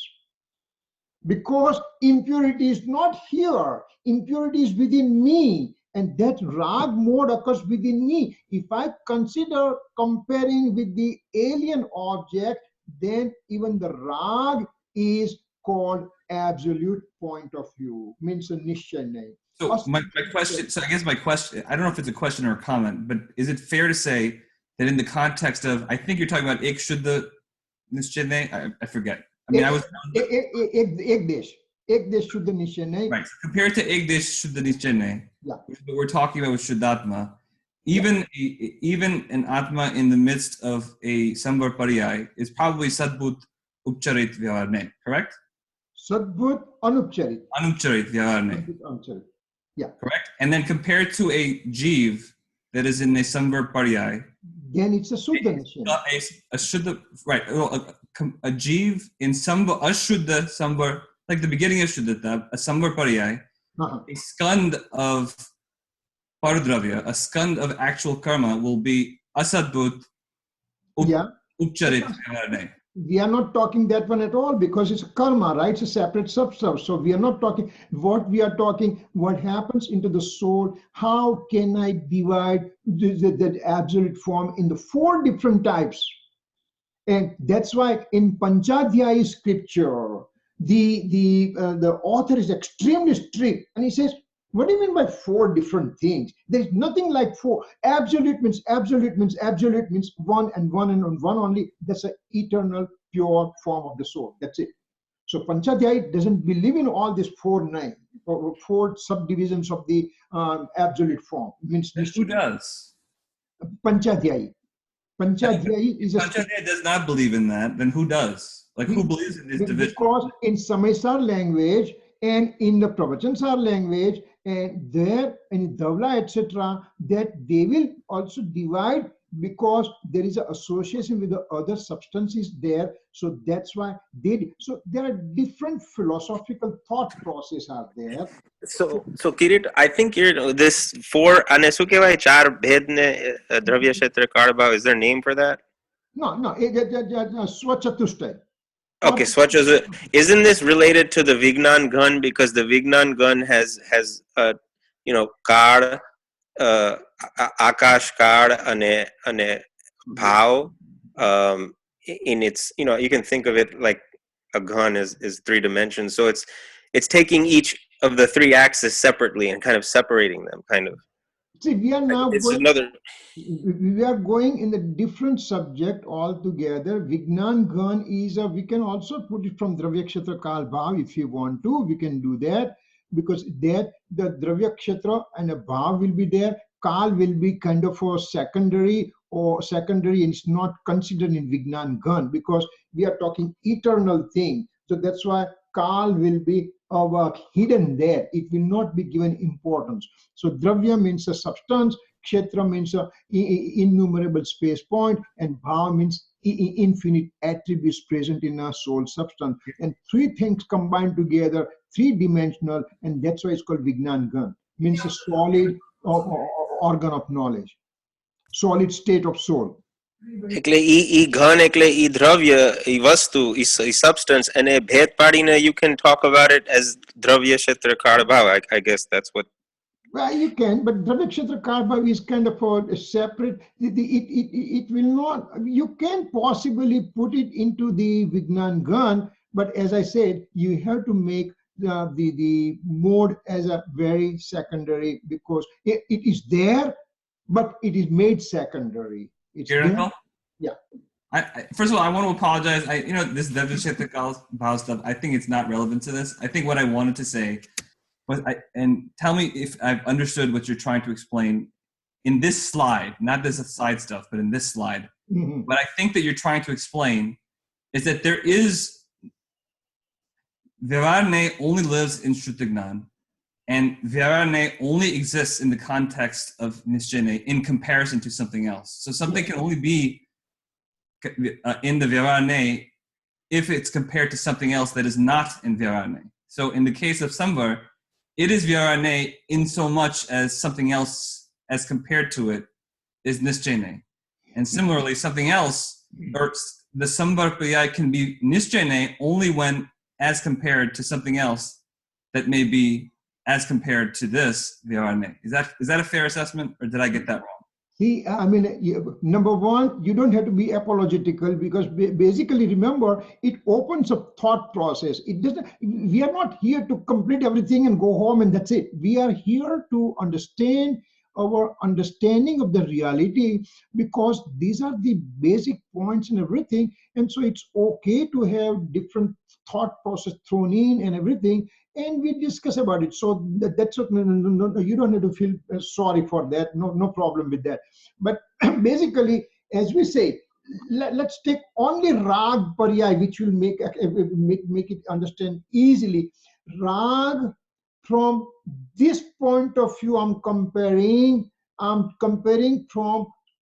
Speaker 1: Because impurity is not here, impurity is within me, and that rag mode occurs within me. If I consider comparing with the alien object, then even the rag is called absolute point of view, means a nischay nay.
Speaker 5: So my question, I guess my question, I don't know if it's a question or a comment, but is it fair to say that in the context of, I think you're talking about ek shuddha nischay nay, I forget. I mean, I was...
Speaker 1: Ek desh shuddha nischay nay.
Speaker 5: Right, so compared to ek desh shuddha nischay nay, which is what we're talking about with shuddhatma, even an atma in the midst of a samvar pariyay is probably sadbhut upcharit vyavhar nay, correct?
Speaker 1: Sadbhut anupcharit.
Speaker 5: Anupcharit vyavhar nay.
Speaker 1: Yeah.
Speaker 5: Correct? And then compared to a jeev that is in a samvar pariyay,
Speaker 1: then it's a shuddha nischay.
Speaker 5: A shuddha, right? A jeev in samvar, ashuddha samvar, like the beginning of shuddhata, a samvar pariyay, a skand of paradravya, a skand of actual karma will be asadbhut upcharit vyavhar nay.
Speaker 1: We are not talking that one at all, because it's a karma, right? It's a separate substance. So we are not talking what we are talking, what happens into the soul. How can I divide the absolute form in the 4 different types? And that's why in Panchadhyayi scripture, the author is extremely strict, and he says, what do you mean by 4 different things? There's nothing like 4. Absolute means absolute means absolute means one and one and one only. That's an eternal pure form of the soul. That's it. So Panchadhyayi doesn't believe in all these 4 subdivisions of the absolute form. Means
Speaker 5: Who does?
Speaker 1: Panchadhyayi. Panchadhyayi is a
Speaker 5: Panchadhyayi does not believe in that. Then who does? Like who believes in this division?
Speaker 1: Because in Samaysar language and in the Pravachansar language and there in Davla etc., that they will also divide because there is an association with the other substances there. So that's why so there are different philosophical thought process are there.
Speaker 4: So Kirit, I think this 4 અને શું કહેવાય 4 ભેદ ને દ્રવ્ય ક્ષેત્ર કાળભાવ, is there a name for that?
Speaker 1: No, Swachatushtai.
Speaker 4: Okay, Swachas. Isn't this related to the Vignan Gun? Because the Vignan Gun has Kard, Akash Kard, and Bhav. In its, you can think of it like a gun is 3 dimensions. So it's taking each of the 3 axes separately and kind of separating them, kind of.
Speaker 1: See, we are now
Speaker 4: we
Speaker 1: are going in a different subject altogether. Vignan Gan is we can also put it from Dravya Kshetra Kal Bhav if you want to. We can do that because there the Dravya Kshetra and a Bhav will be there. Kal will be kind of a secondary and it's not considered in Vignan Gan because we are talking eternal thing. So that's why Kal will be hidden there. It will not be given importance. So Dravya means a substance, Kshetra means a innumerable space point, and Bhav means infinite attributes present in a soul substance. And 3 things combined together, 3-dimensional, and that's why it's called Vignan Gan. Means a solid organ of knowledge, solid state of soul.
Speaker 4: એટલે ઈ ઘન એટલે ઈ દ્રવ્ય, ઈ વસ્તુ, ઈ substance, અને ભેદ પાડીને you can talk about it as દ્રવ્ય ક્ષેત્ર કાળ ભાવ. I guess that's what.
Speaker 1: Well, you can, but Dravya Kshetra Kal Bhav is kind of a separate. It will not. You can possibly put it into the Vignan Gan, but as I said, you have to make the mode as a very secondary because it is there, but it is made secondary. It's there. Yeah.
Speaker 5: First of all, I want to apologize. This Dravya Kshetra Kal Bhav stuff, I think it's not relevant to this. I think what I wanted to say was, and tell me if I've understood what you're trying to explain in this slide, not this side stuff, but in this slide.
Speaker 1: Mm-hmm.
Speaker 5: What I think that you're trying to explain is that there is, Virarne only lives in Shrutignan, and Virarne only exists in the context of Nischene in comparison to something else. So something can only be in the Virarne if it's compared to something else that is not in Virarne. So in the case of Samvar, it is Virarne in so much as something else as compared to it is Nischene. And similarly, something else, or the Samvar Priyai can be Nischene only when as compared to something else that may be as compared to this Virarne. Is that a fair assessment, or did I get that wrong?
Speaker 1: See, I mean, number one, you don't have to be apologetical because basically, remember, it opens up thought process. It doesn't. We are not here to complete everything and go home and that's it. We are here to understand our understanding of the reality because these are the basic points and everything. And so it's okay to have different thought process thrown in and everything. And we discuss about it. So that's what, no, you don't have to feel sorry for that. No problem with that. But basically, as we say, let's take only Rag Paryay, which will make it understand easily. Rag, from this point of view, I'm comparing from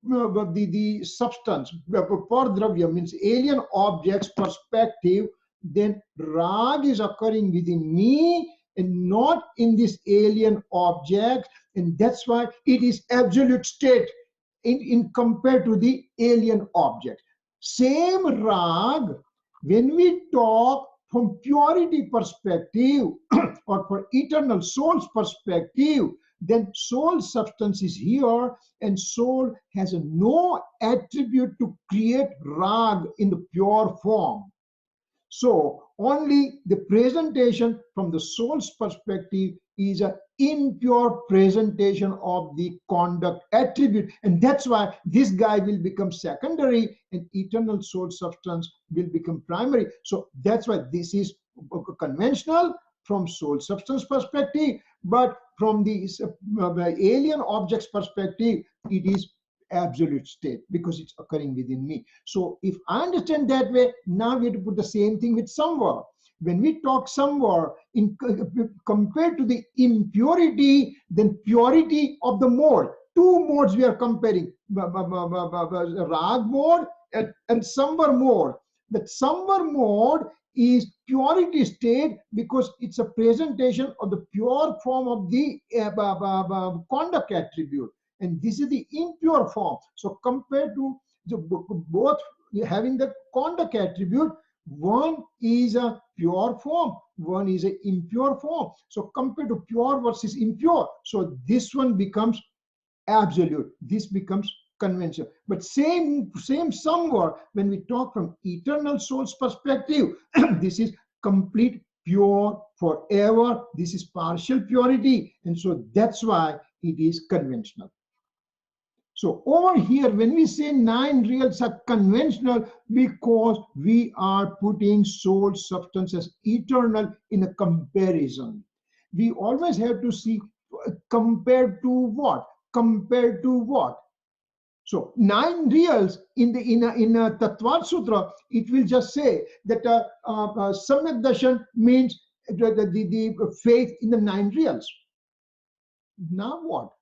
Speaker 1: the substance, Pardravya means alien objects perspective. Then Rag is occurring within me and not in this alien object, and that's why it is absolute state in compared to the alien object. Same Rag, when we talk from purity perspective or for eternal soul's perspective, then soul substance is here, and soul has no attribute to create rag in the pure form. So only the presentation from the soul's perspective is an impure presentation of the conduct attribute, and that's why this guy will become secondary and eternal soul substance will become primary. So that's why this is conventional from soul substance perspective, but from the alien objects perspective, it is absolute state because it's occurring within me. So if I understand that way, now we have to put the same thing with samvar. When we talk samvar, in compared to the impurity, then purity of the mode. Two modes we are comparing, rag mode and samvar mode. The samvar mode is purity state because it's a presentation of the pure form of the conduct attribute. And this is the impure form. So compared to the both having the conduct attribute, one is a pure form, one is an impure form. So compared to pure versus impure, so this one becomes absolute, this becomes conventional. But same somewhere when we talk from eternal soul's perspective, this is complete pure forever. This is partial purity, and so that's why it is conventional. So over here, when we say 9 reals are conventional, because we are putting soul substance as eternal in a comparison. We always have to see compared to what? Compared to what? So 9 reals in a Tattva Sutra, it will just say that Samyak Darshan means the faith in the 9 reals. Now what?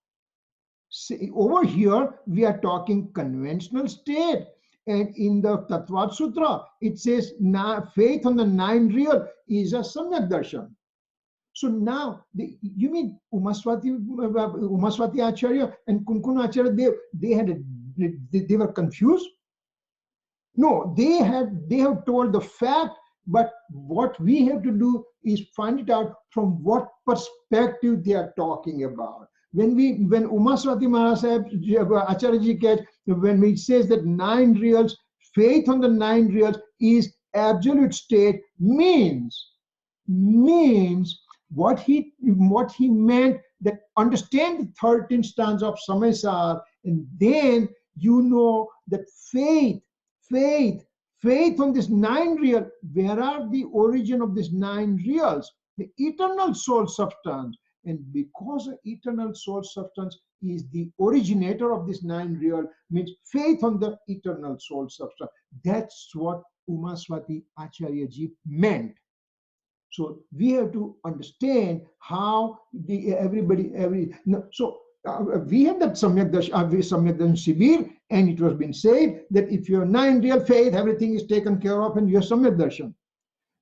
Speaker 1: See, over here, we are talking conventional state. And in the Tattva Sutra, it says faith on the 9 real is a Samyak Darshan. So now, you mean Umaswati Acharya and Kunkuna Acharya, they were confused? No, they have told the fact, but what we have to do is find it out from what perspective they are talking about. When Umaswati Maharaj Acharya Ji when he says that 9 reals, faith on the 9 reals is absolute state, means what he meant, that understand the 13th stanza of Samaysar, and then you know that faith on this 9 real, where are the origin of this 9 reals? The eternal soul substance. And because the eternal soul substance is the originator of this 9 real, means faith on the eternal soul substance. That's what Umaswati Acharya Ji meant. So we have to understand how we have that Samyak Darshan Shibir, and it was been said that if you have 9 real faith, everything is taken care of and you have Samyak Darshan.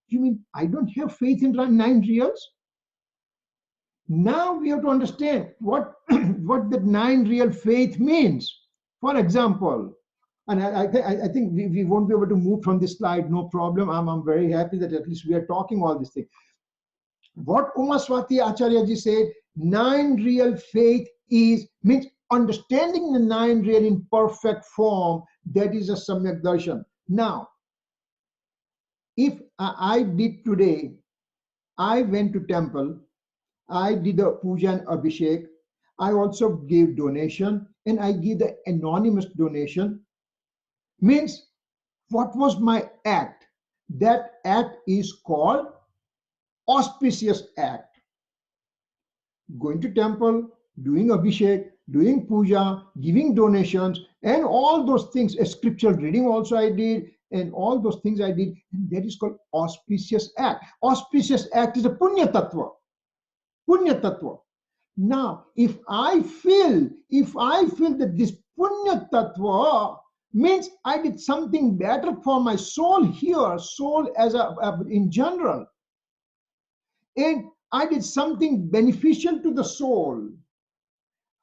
Speaker 1: You mean I don't have faith in 9 reals? Now we have to understand what the 9 real faith means. For example, and I think we won't be able to move from this slide, no problem. I'm very happy that at least we are talking all these things. What Umaswati Acharya Ji said, 9 real faith means understanding the 9 real in perfect form, that is a Samyak Darshan. Now, if I did today, I went to temple, I did a puja and abhishek, I also gave donation, and I give the anonymous donation, means what was my act? That act is called auspicious act. Going to temple, doing abhishek, doing puja, giving donations, and all those things, a scriptural reading also I did, and all those things I did, and that is called auspicious act. Auspicious act is a punya tattva. Punya tattva. Now, if I feel that this punya tattva means I did something better for my soul here, soul as in general, and I did something beneficial to the soul,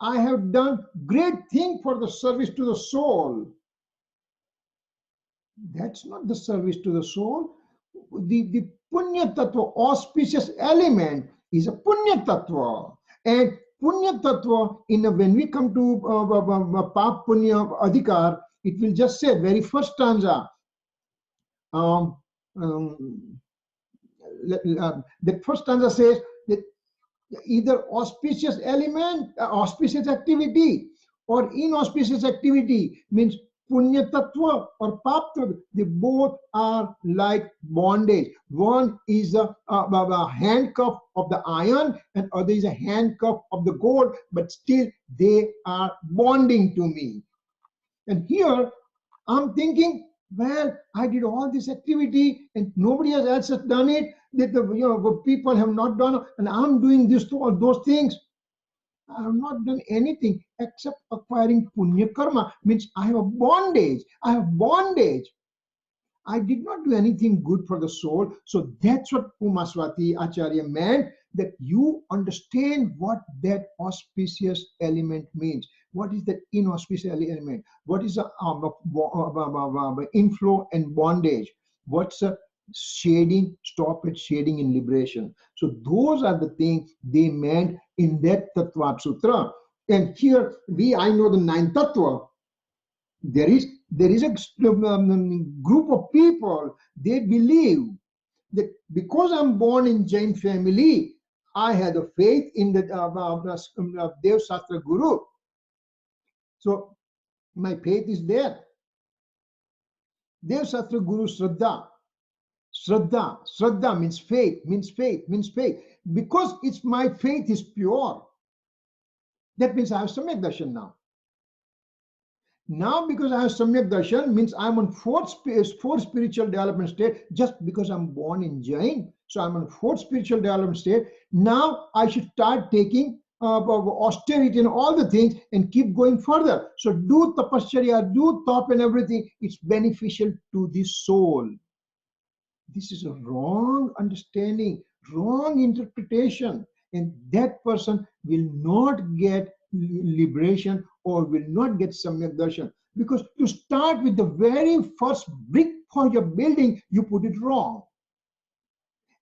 Speaker 1: I have done great thing for the service to the soul. That's not the service to the soul. The punya tattva, auspicious element, is a punya tattva. And Punya Tattva, when we come to Pap Punya Adhikar, it will just say, very first stanza, um, um, the first stanza says that either auspicious element, auspicious activity, or inauspicious activity, means Punya Tattva or Pap Tattva, they both are like bondage. One is a handcuff of the iron, and other is a handcuff of the gold, but still they are bonding to me. And here I'm thinking, well, I did all this activity and nobody else has done it, that the people have not done, and I'm doing this to all those things. I have not done anything except acquiring punya karma, means I have a bondage. I have bondage. I did not do anything good for the soul. So that's what Umaswati Acharya meant, that you understand what that auspicious element means. What is that inauspicious element? What is the inflow and bondage? What's a shading, stop at shading in liberation? So those are the things they meant in that Tattva Sutra. And here I know the 9 Tattva. There is a group of people, they believe that because I'm born in Jain family, I had a faith in the Dev Shastra Guru. So my faith is there. Dev Shastra Guru Shraddha. Shraddha means faith, means faith, means faith. Because my faith is pure, that means I have Samyak Darshan now. Now, because I have Samyak Darshan, means I'm on fourth spiritual development state, just because I'm born in Jain. So I'm on fourth spiritual development state. Now I should start taking austerity and all the things and keep going further. So do tapasya, do top and everything. It's beneficial to the soul. This is a wrong understanding, wrong interpretation. And that person will not get liberation or will not get Samyak Darshan. Because to start with the very first brick for your building, you put it wrong.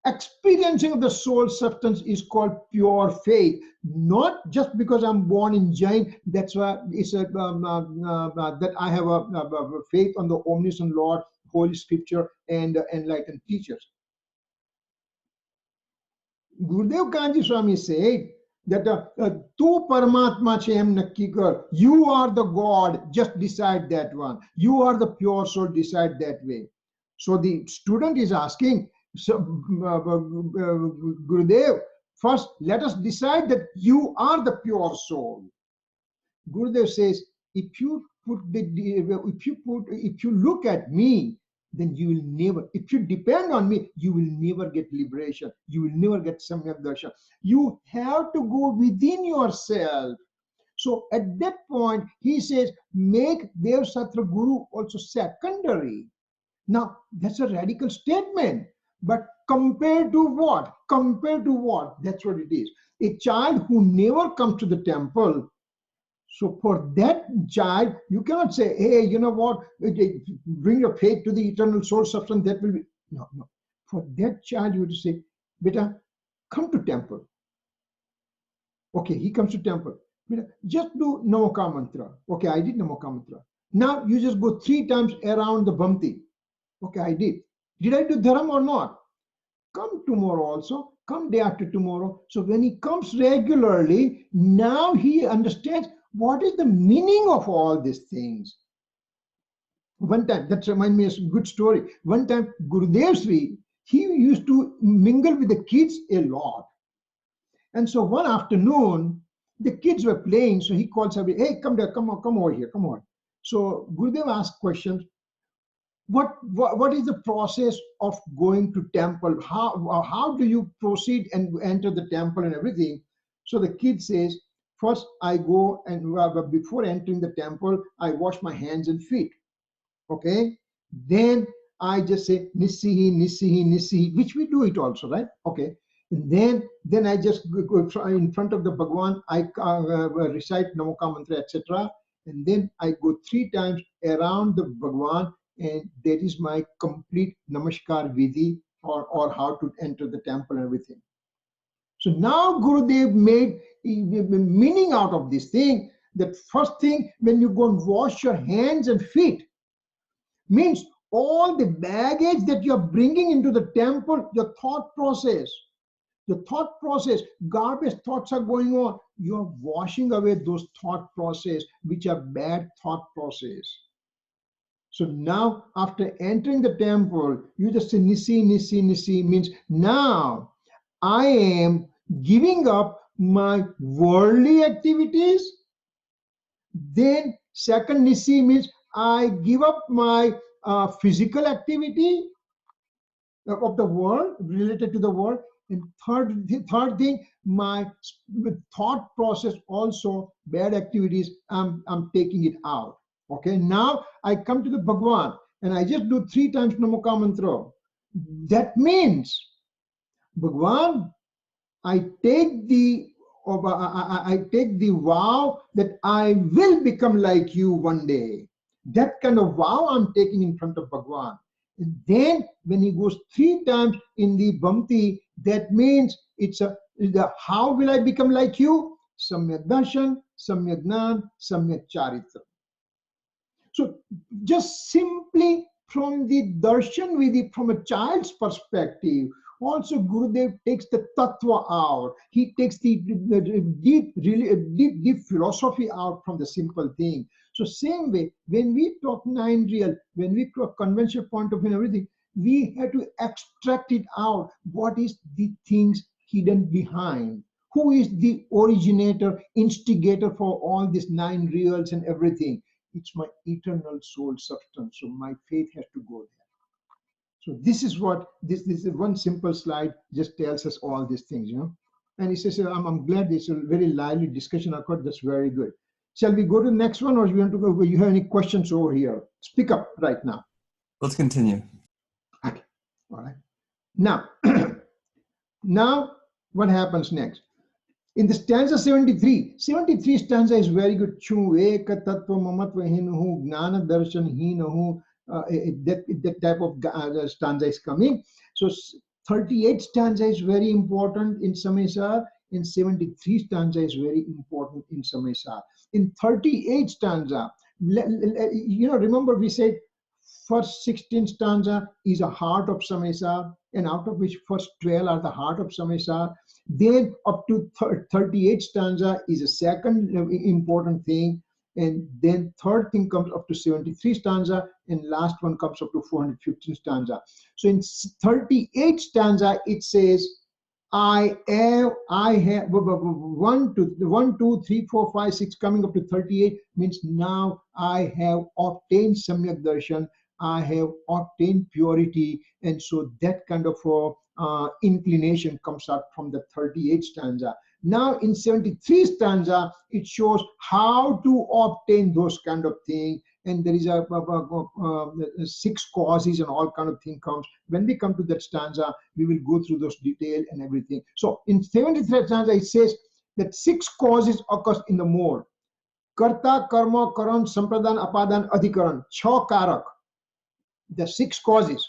Speaker 1: Experiencing of the soul substance is called pure faith. Not just because I'm born in Jain, that's why it's that I have a faith on the omniscient Lord, Holy Scripture, and enlightened teachers. Gurudev Kanji Swami said that Tu Paramatma Chem Nakki Kar, you are the God, just decide that one. You are the pure soul, decide that way. So the student is asking, so, Gurudev, first let us decide that you are the pure soul. Gurudev says, if you look at me, then you will never, if you depend on me, you will never get liberation. You will never get Samyak Darshan. You have to go within yourself. So at that point, he says, make Dev Shastra Guru also secondary. Now, that's a radical statement. But compared to what? Compared to what? That's what it is. A child who never comes to the temple. So for that child, you cannot say, hey, you know what, bring your faith to the eternal source substance, that will be, no. For that child, you have to say, beta, come to temple. Okay, he comes to temple. Beta, just do Namaka Mantra. Okay, I did Namaka Mantra. Now you just go 3 times around the Bhamti. Okay, I did. Did I do Dharam or not? Come tomorrow also. Come day after tomorrow. So when he comes regularly, now he understands what is the meaning of all these things. One time, that reminds me of a good story. One time, Gurudev Sri, he used to mingle with the kids a lot. And so one afternoon, the kids were playing. So he called somebody, hey, come there, come over here, come on. So Gurudev asked questions. What is the process of going to temple? How do you proceed and enter the temple and everything? So the kid says, first I go and before entering the temple, I wash my hands and feet. Okay. Then I just say Nissihi, Nissihi, Nissihi, which we do it also, right? Okay. And then I just go in front of the Bhagwan, I recite Namaka Mantra, etc. And then I go 3 times around the Bhagwan, and that is my complete Namaskar Vidhi or how to enter the temple and everything. So now Gurudev made meaning out of this thing. That first thing, when you go and wash your hands and feet, means all the baggage that you're bringing into the temple, your thought process, garbage thoughts are going on. You're washing away those thought process, which are bad thought process. So now, after entering the temple, you just say Nisi, Nisi, Nisi, means now I am giving up my worldly activities. Then second Nisi means I give up my physical activity of the world, related to the world. And third thing, my thought process also, bad activities, I'm taking it out. Okay, now I come to the Bhagwan and I just do 3 times Namoka Mantra. That means, Bhagwan, I take the vow that I will become like you one day. That kind of vow I'm taking in front of Bhagwan. And then when he goes 3 times in the Bhamti, that means it's how will I become like you? Samyak darshan, samyak gnan, samyak charitra. So just simply from the darshan, from a child's perspective, also Gurudev takes the tattva out. He takes the deep philosophy out from the simple thing. So same way, when we talk 9 real, when we talk conventional point of view and everything, we have to extract it out. What is the things hidden behind? Who is the originator, instigator for all these 9 reals and everything? It's my eternal soul substance. So my faith has to go there. So this is what this is one simple slide just tells us all these things, you know. And he says, I'm glad this is a very lively discussion occurred. That's very good. Shall we go to the next one, or you want to go? You have any questions over here? Speak up right now.
Speaker 5: Let's continue.
Speaker 1: Okay. All right. Now, now what happens next? In the stanza 73 stanza is very good. Chu eka tattva mamatva hinuhu gnana darshan hinahu. That type of stanza is coming. So 38 stanza is very important in Samaysar. In 73 stanza is very important in Samaysar. In 38 stanza, you know, remember we said first 16 stanza is a heart of Samaysar, and out of which first 12 are the heart of Samaysar. Then up to 38 stanza is a second important thing, and then third thing comes up to 73 stanza, and last one comes up to 415 stanza. So in 38 stanza it says, I have 1, 2, 3, 4, 5, 6 coming up to 38 means now I have obtained Samyak Darshan, I have obtained purity, and so that kind of inclination comes out from the 38 stanza. Now in 73 stanza, it shows how to obtain those kind of things, and there is a 6 causes and all kind of thing comes. When we come to that stanza, we will go through those detail and everything. So in 73 stanza, it says that 6 causes occurs in the mode. Karta, karma, karan, sampradan, apadan, adhikaran. 6 karak. The 6 causes.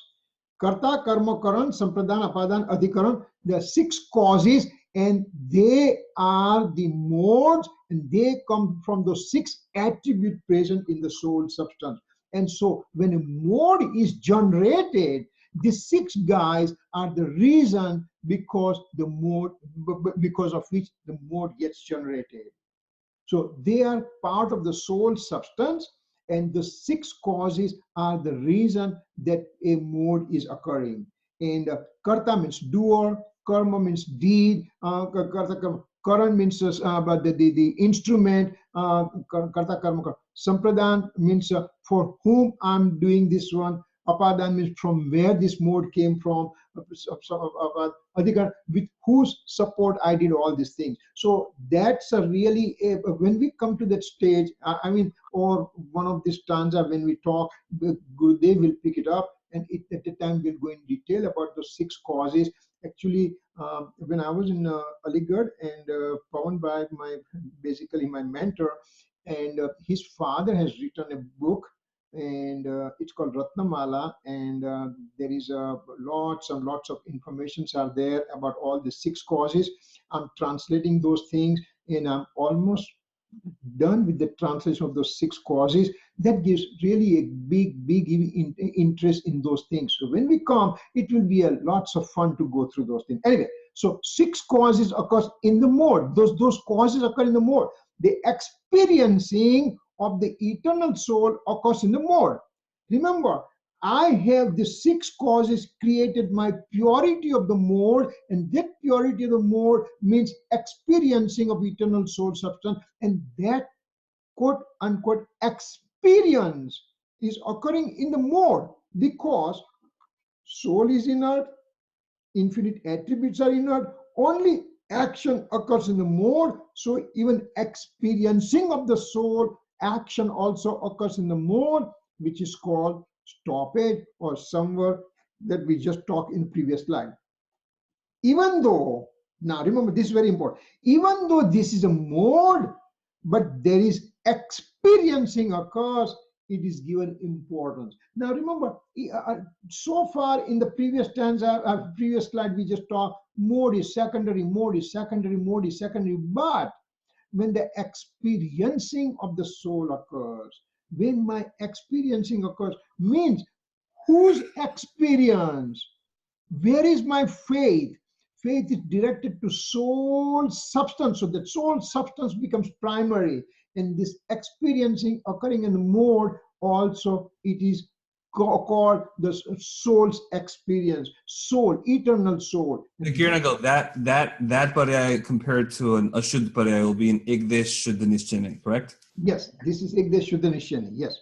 Speaker 1: Karta, karma, karan, sampradan, apadan, adhikaran. There are 6 causes, and they are the modes, and they come from those 6 attributes present in the soul substance. And so when a mode is generated, the 6 guys are the reason because of which the mode gets generated. So they are part of the soul substance, and the 6 causes are the reason that a mode is occurring. And karta means doer, karma means deed, karan means the instrument, karta karma. Sampradan means for whom I'm doing this one. Apadan means from where this mode came from. Adhikar, with whose support I did all these things. So that's a really, when we come to that stage, I mean, or one of these stanza, when we talk, Gurudev will pick it up, and at the time we'll go in detail about the 6 causes. Actually, when I was in Aligarh, and Pawan Bhai, basically my mentor, and his father has written a book, and it's called Ratnamala, and there is lots and lots of informations are there about all the 6 causes. I'm translating those things, and I'm almost done with the translation of those 6 causes. That gives really a big interest in those things. So when we come, it will be a lots of fun to go through those things. Anyway, so 6 causes occurs in the mode. Those causes occur in the mode. The experiencing of the eternal soul occurs in the mode. Remember, I have the 6 causes created my purity of the mode, and that purity of the mode means experiencing of eternal soul substance, and that quote unquote experience is occurring in the mode because soul is inert, infinite attributes are inert, only action occurs in the mode. So even experiencing of the soul action also occurs in the mode, which is called stoppage or somewhere that we just talked in the previous slide. Even though, now remember this is very important, even though this is a mode, but there is experiencing occurs, it is given importance. Now remember, so far in the previous stanza, previous slide, we just talked mode is secondary, mode is secondary, mode is secondary, but when the experiencing of the soul occurs, when my experiencing occurs, means whose experience? Where is my faith? Faith is directed to soul substance, so that soul substance becomes primary, and this experiencing occurring in the mode also, it is called the soul's experience, soul, eternal soul.
Speaker 5: That parya compared to an Ashuddh parya will be an Igdesh Shuddha Nishchane, correct?
Speaker 1: Yes, this is Igdesh Shuddha Nishchane, yes.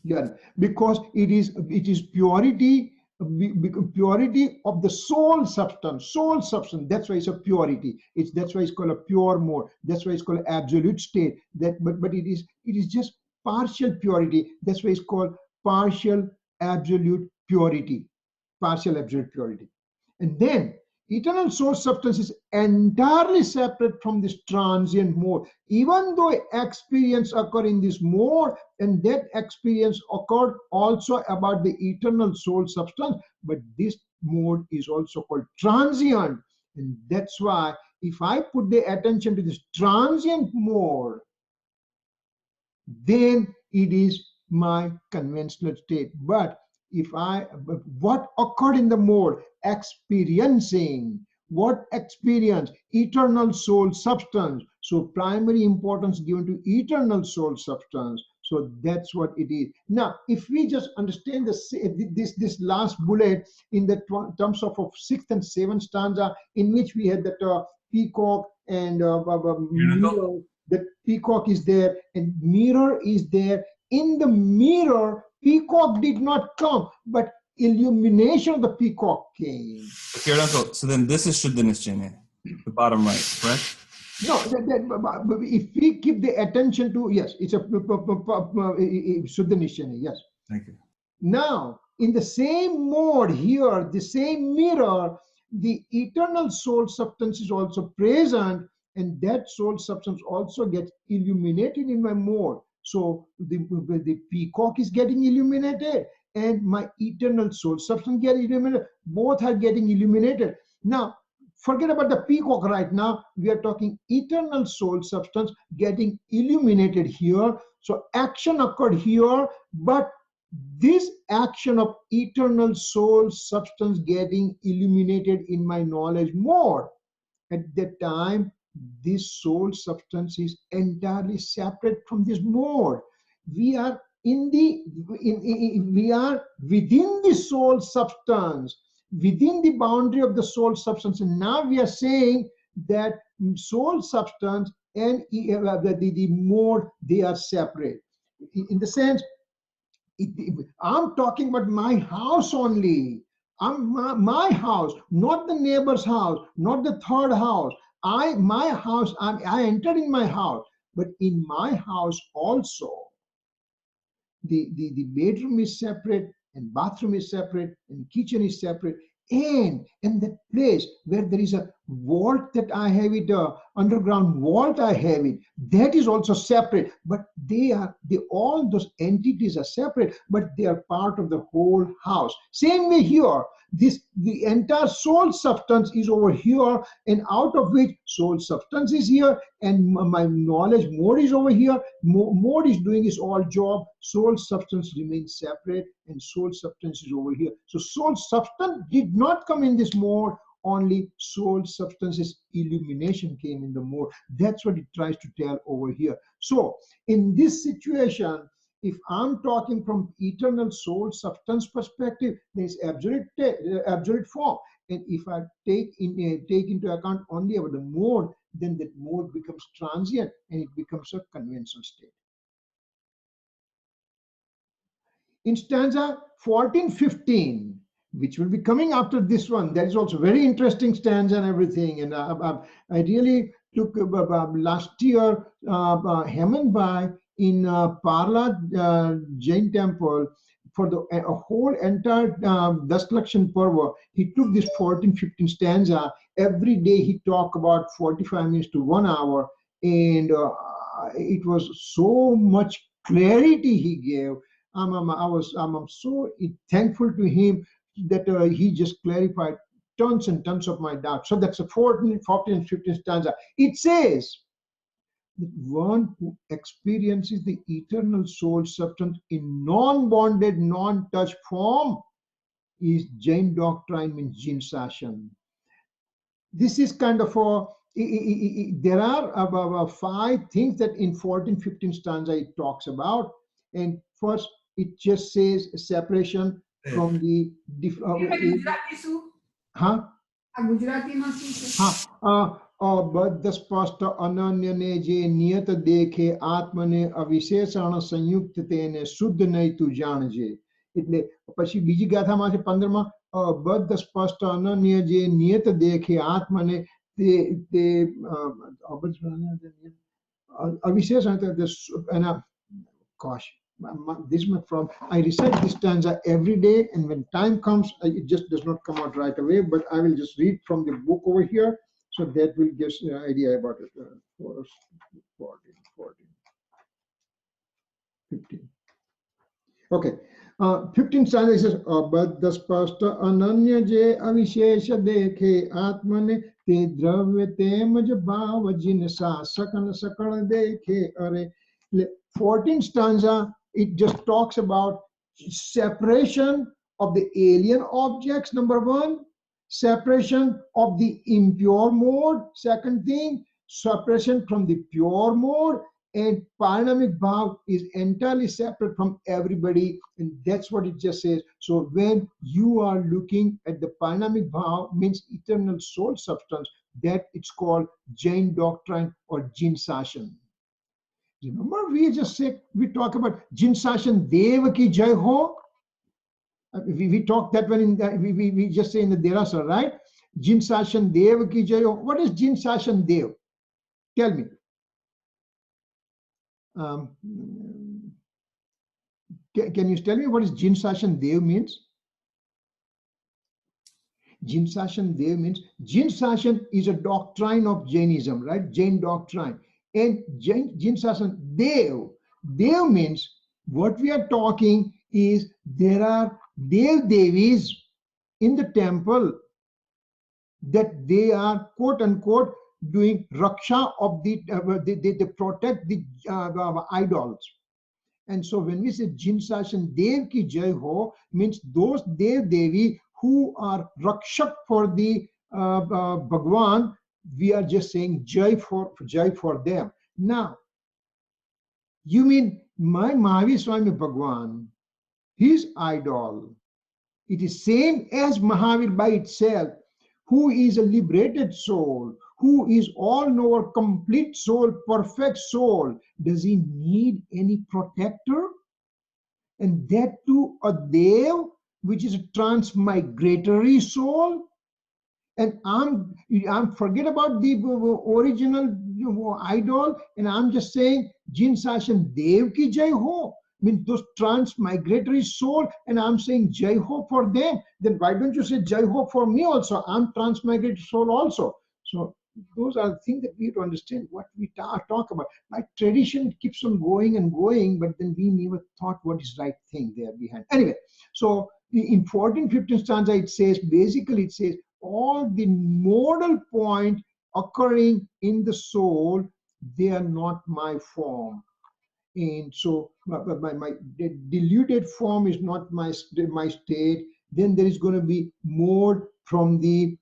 Speaker 1: Yeah, because it is purity, purity of the soul substance. That's why it's a purity. That's why it's called a pure mode. That's why it's called absolute state. But it is just partial purity. That's why it's called partial absolute purity. Partial absolute purity. And then eternal soul substance is entirely separate from this transient mode. Even though experience occur in this mode, and that experience occurred also about the eternal soul substance, but this mode is also called transient. And that's why if I put the attention to this transient mode, then it is my conventional state. But what occurred in the mode? Experiencing. What experience? Eternal soul substance. So primary importance given to eternal soul substance. So that's what it is. Now, if we just understand this last bullet in the terms of 6th and 7th stanza, in which we had that peacock and mirror, the peacock is there and mirror is there. In the mirror, peacock did not come, but illumination of the peacock came.
Speaker 5: So then this is Shuddha Nishchane, the bottom right, correct?
Speaker 1: No, if we keep the attention to, yes, it's a Shuddha Nishchane, yes.
Speaker 5: Thank you.
Speaker 1: Now, in the same mode here, the same mirror, the eternal soul substance is also present, and that soul substance also gets illuminated in my mode. So the peacock is getting illuminated, and my eternal soul substance gets illuminated. Both are getting illuminated. Now, forget about the peacock right now. We are talking eternal soul substance getting illuminated here. So action occurred here, but this action of eternal soul substance getting illuminated in my knowledge more. At that time, this soul substance is entirely separate from this mode. We are we are within the soul substance, within the boundary of the soul substance, and now we are saying that soul substance and the mode, they are separate. In the sense, I'm talking about my house only. My house, not the neighbor's house, not the third house. My house, I entered in my house, but in my house also, the bedroom is separate, and bathroom is separate, and kitchen is separate, and the place where there is a vault that I have it, underground vault I have it, that is also separate, but all those entities are separate, but they are part of the whole house. Same way here, the entire soul substance is over here, and out of which soul substance is here, and my knowledge mode is over here. Mode is doing his all job, soul substance remains separate, and soul substance is over here. So soul substance did not come in this mode, only soul substance's illumination came in the mode. That's what it tries to tell over here. So in this situation, if I'm talking from eternal soul substance perspective, there's absolute form. And if I take into account only about the mode, then that mode becomes transient and it becomes a conventional state. In stanza 14-15, which will be coming after this one, that is also very interesting stanza and everything. And I really took last year Hemant Bhai in Parla Jain temple for the whole entire Das Lakshan Parva. He took this 14-15 stanza. Every day he talked about 45 minutes to 1 hour, and it was so much clarity he gave. I'm so thankful to him that he just clarified tons and tons of my doubts. So that's a 14 and 15 stanza. It says that one who experiences the eternal soul substance in non-bonded, non-touch form is Jain doctrine, means Jin Sashan. This is kind of there are 5 things that in 14-15 stanza it talks about. And first, it just says separation from the बद्ध स्पष्ट अनन्य ने जे नियत देखे आत्मा ने अविशेषण संयुक्त तेने शुद्ध नहीं तू जान जे એટલે પછી બીજી ગાથામાં છે 15માં બદ્ધ સ્પષ્ટ અનન્ય જે નિયત દેખે આત્મા ને તે અવિશેષણ એના gosh, this is from I recite this stanza every day, and when time comes, it just does not come out right away, but I will just read from the book over here, so that will give an idea about it. 15. Okay. 15 stanza says, Abadda spashta ananya je avishesha dekhe atmane te dravya temaj bhava jinsa sakana sakana dekhe are. 14 stanza, it just talks about separation of the alien objects, number 1, separation of the impure mode, second thing, separation from the pure mode, and parinamic bhav is entirely separate from everybody, and that's what it just says. So when you are looking at the parinamic bhav, means eternal soul substance, that it's called Jain doctrine or Jin Sashan. Remember, we talk about Jin Sashan Deva ki jai ho. We talked that one in we just say in the Derasa, right? Jin Sashan Deva ki jai ho. What is Jin Sashan Dev? Tell me. Can you tell me what is Jin Sashan Dev means? Jin Sashan Dev means Jin Sashan is a doctrine of Jainism, right? Jain doctrine. And Jin Sashan Dev. Dev means what we are talking is there are Dev Devis in the temple that they are quote unquote doing raksha of they protect the idols. And so when we say Jin Sashan Dev ki jai ho, means those Dev Devi who are rakshak for the Bhagwan, we are just saying jai for them. Now, you mean my Mahavir Swami Bhagwan, his idol, it is same as Mahavir by itself, who is a liberated soul, who is all knower, complete soul, perfect soul. Does he need any protector? And that too a Dev, which is a transmigratory soul. And I'm forget about the original idol, and I'm just saying Jin Sashan Dev ki jai ho. I mean those transmigratory soul, and I'm saying jai ho for them. Then why don't you say jai ho for me also? I'm transmigratory soul also. So those are things that we have to understand what we talk about. Like tradition keeps on going and going, but then we never thought what is right thing there behind. Anyway, so in 1415 stanza, it says, basically it says, all the modal point occurring in the soul, they are not my form. And so my diluted form is not my state. Then there is going to be mode from the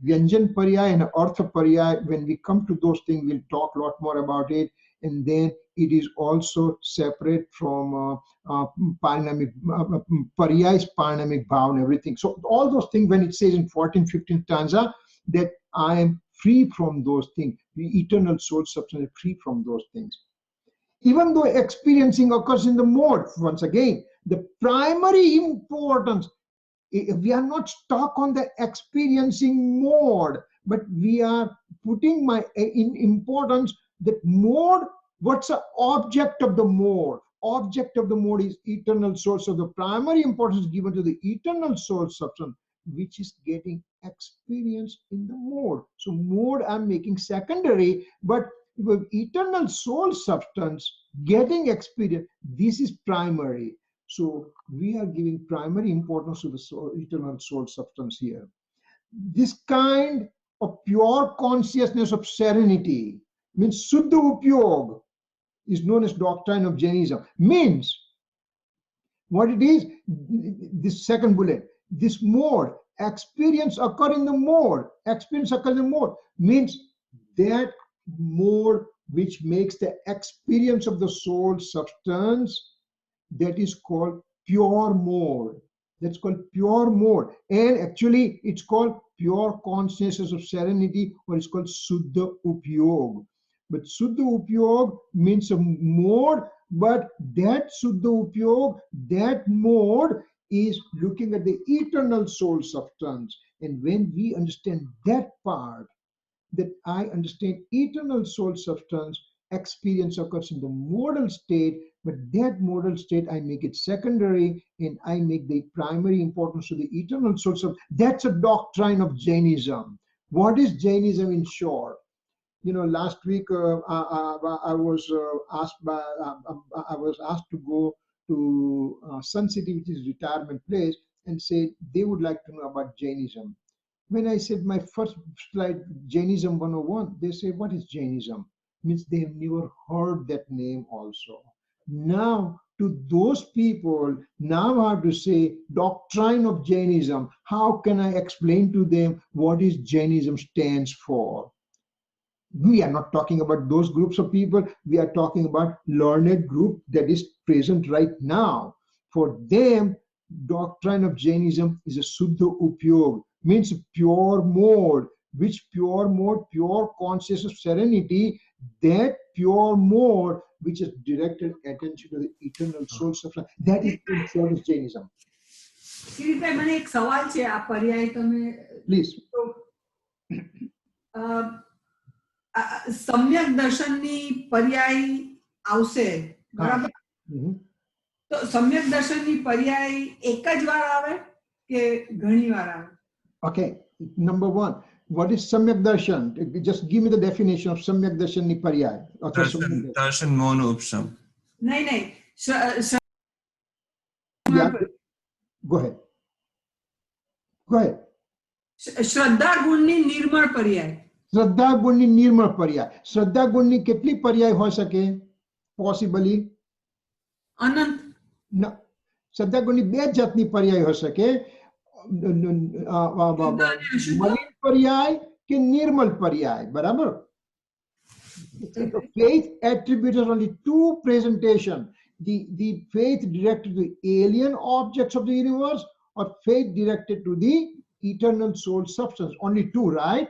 Speaker 1: Vyanjan Paryay and Artha Paryay. When we come to those things, we'll talk a lot more about it. And then it is also separate from Parinamic, Paryay's Parinamic Bhav and everything. So all those things, when it says in 1415 stanza that I am free from those things, the eternal soul substance is free from those things. Even though experiencing occurs in the mode, once again, the primary importance, we are not stuck on the experiencing mode, but we are putting in importance that mode. What's the object of the mode? Object of the mode is eternal source. So the primary importance is given to the eternal soul substance, which is getting experience in the mode. So mode I'm making secondary, but with eternal soul substance getting experience, this is primary. So we are giving primary importance to the eternal soul substance here. This kind of pure consciousness of serenity means Suddha Upyog is known as doctrine of Jainism. Means what it is, this second bullet, this mode, experience occur in the mode, experience occur in the mode, means that mode which makes the experience of the soul substance, that is called pure mode. That's called pure mode. And actually it's called pure consciousness of serenity, or it's called Suddha Upyog. But Suddha Upyog means a mode, but that Suddha Upyog, that mode is looking at the eternal soul substance. And when we understand that part, that I understand eternal soul substance, experience occurs in the modal state, but that modal state I make it secondary and I make the primary importance to the eternal soul substance. That's a doctrine of Jainism. What is Jainism in short? You know, last week I was asked to go to Sun City, which is retirement place, and say they would like to know about Jainism. When I said my first slide, Jainism 101, they say, what is Jainism? Means they have never heard that name also. Now, to those people, now I have to say, doctrine of Jainism. How can I explain to them what is Jainism stands for? We are not talking about those groups of people. We are talking about learned group that is present right now. For them, doctrine of Jainism is a Suddha Upyog, means pure mode. Which pure mode? Pure consciousness of serenity. That pure mode which is directed attention to the eternal soul substance. That is Jainism.
Speaker 2: Kiritbhai, મને એક સવાલ છે. આ પર્યાય તમે
Speaker 1: please.
Speaker 2: સમ્યક દર્શનની પર્યાય આવશે, બરાબર? તો સમ્યક દર્શનની પર્યાય એક જ વાર આવે કે ઘણી વાર આવે?
Speaker 1: Okay, number one, what is Samyak Darshan? Just give me the definition of Samyak Darshan ni paryay.
Speaker 5: Darshan Mona Upsham.
Speaker 2: નહીં.
Speaker 1: Yeah, go ahead.
Speaker 2: શ્રદ્ધા ગુણની નિર્મળ પર્યાય.
Speaker 1: શ્રદ્ધા ગુણની નિર્મળ પર્યાય. શ્રદ્ધા ગુણની કેટલી પર્યાય હોઈ શકે? પોસિબલી
Speaker 2: અનંત.
Speaker 1: શ્રદ્ધા ગુણની બે જાતની પર્યાય હોઈ શકે. મલિન પર્યાય કે નિર્મલ પર્યાય, બરાબર? Faith attributes only two presentation. The faith directed to the alien objects of the universe, or faith directed to the eternal soul substance. Only two, right?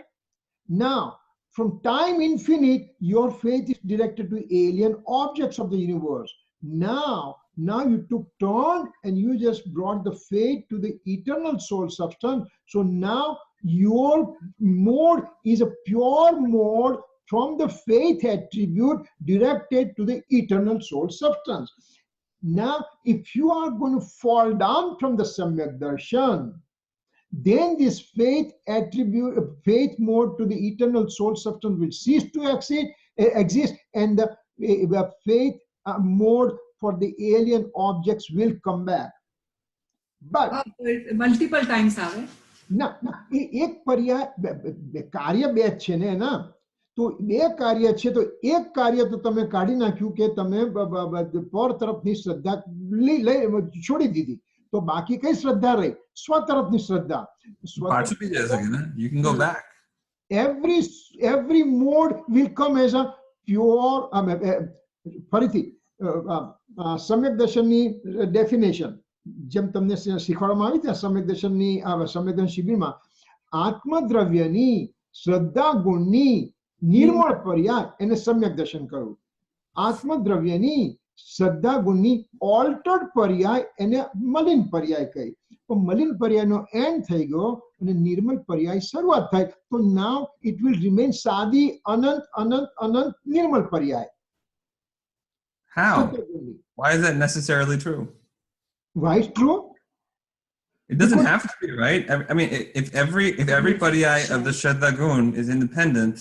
Speaker 1: Now, from time infinite, your faith is directed to alien objects of the universe. Now you took turn and you just brought the faith to the eternal soul substance. So now your mode is a pure mode from the faith attribute directed to the eternal soul substance. Now, if you are going to fall down from the Samyak Darshan, then this faith mode to the eternal soul substance will cease to exist, and the faith mode for the alien objects will come back. But
Speaker 2: multiple times આવે
Speaker 1: ના એક પર્યાય કાર્ય બે જ છે ને ના, તો બે કાર્ય છે, તો એક કાર્ય તો તમે કાઢી નાખ્યું કે તમે પર તરફની શ્રદ્ધા છોડી દીધી, તો બાકી કઈ શ્રદ્ધા રહી? સ્વ તરફની શ્રદ્ધા.
Speaker 5: You can go back.
Speaker 1: Every mode will come as a pure ફરીથી સમ્યક દર્શનની ડેફિનેશન જેમ તમને શીખવાડવામાં આવી ત્યાં સમ્યક દર્શન શિબિરમાં, આત્મદ્રવ્યની શ્રદ્ધા ગુણની નિર્મળ પર્યાય એને સમ્યક દર્શન કહ્યું. આત્મદ્રવ્યની શ્રદ્ધા ગુણની ઓલ્ટર્ડ પર્યાય એને મલિન પર્યાય કહી. તો મલિન પર્યાયનો એન્ડ થઈ ગયો અને નિર્મળ પર્યાય શરૂઆત થાય. તો નાવ ઇટ વિલ રિમેન સાદી અનંત અનંત અનંત નિર્મળ પર્યાય.
Speaker 5: How? Why is that necessarily true?
Speaker 1: Why is true?
Speaker 5: It doesn't have to be, right? I mean, if every pariyai of the Shraddha Gun is independent,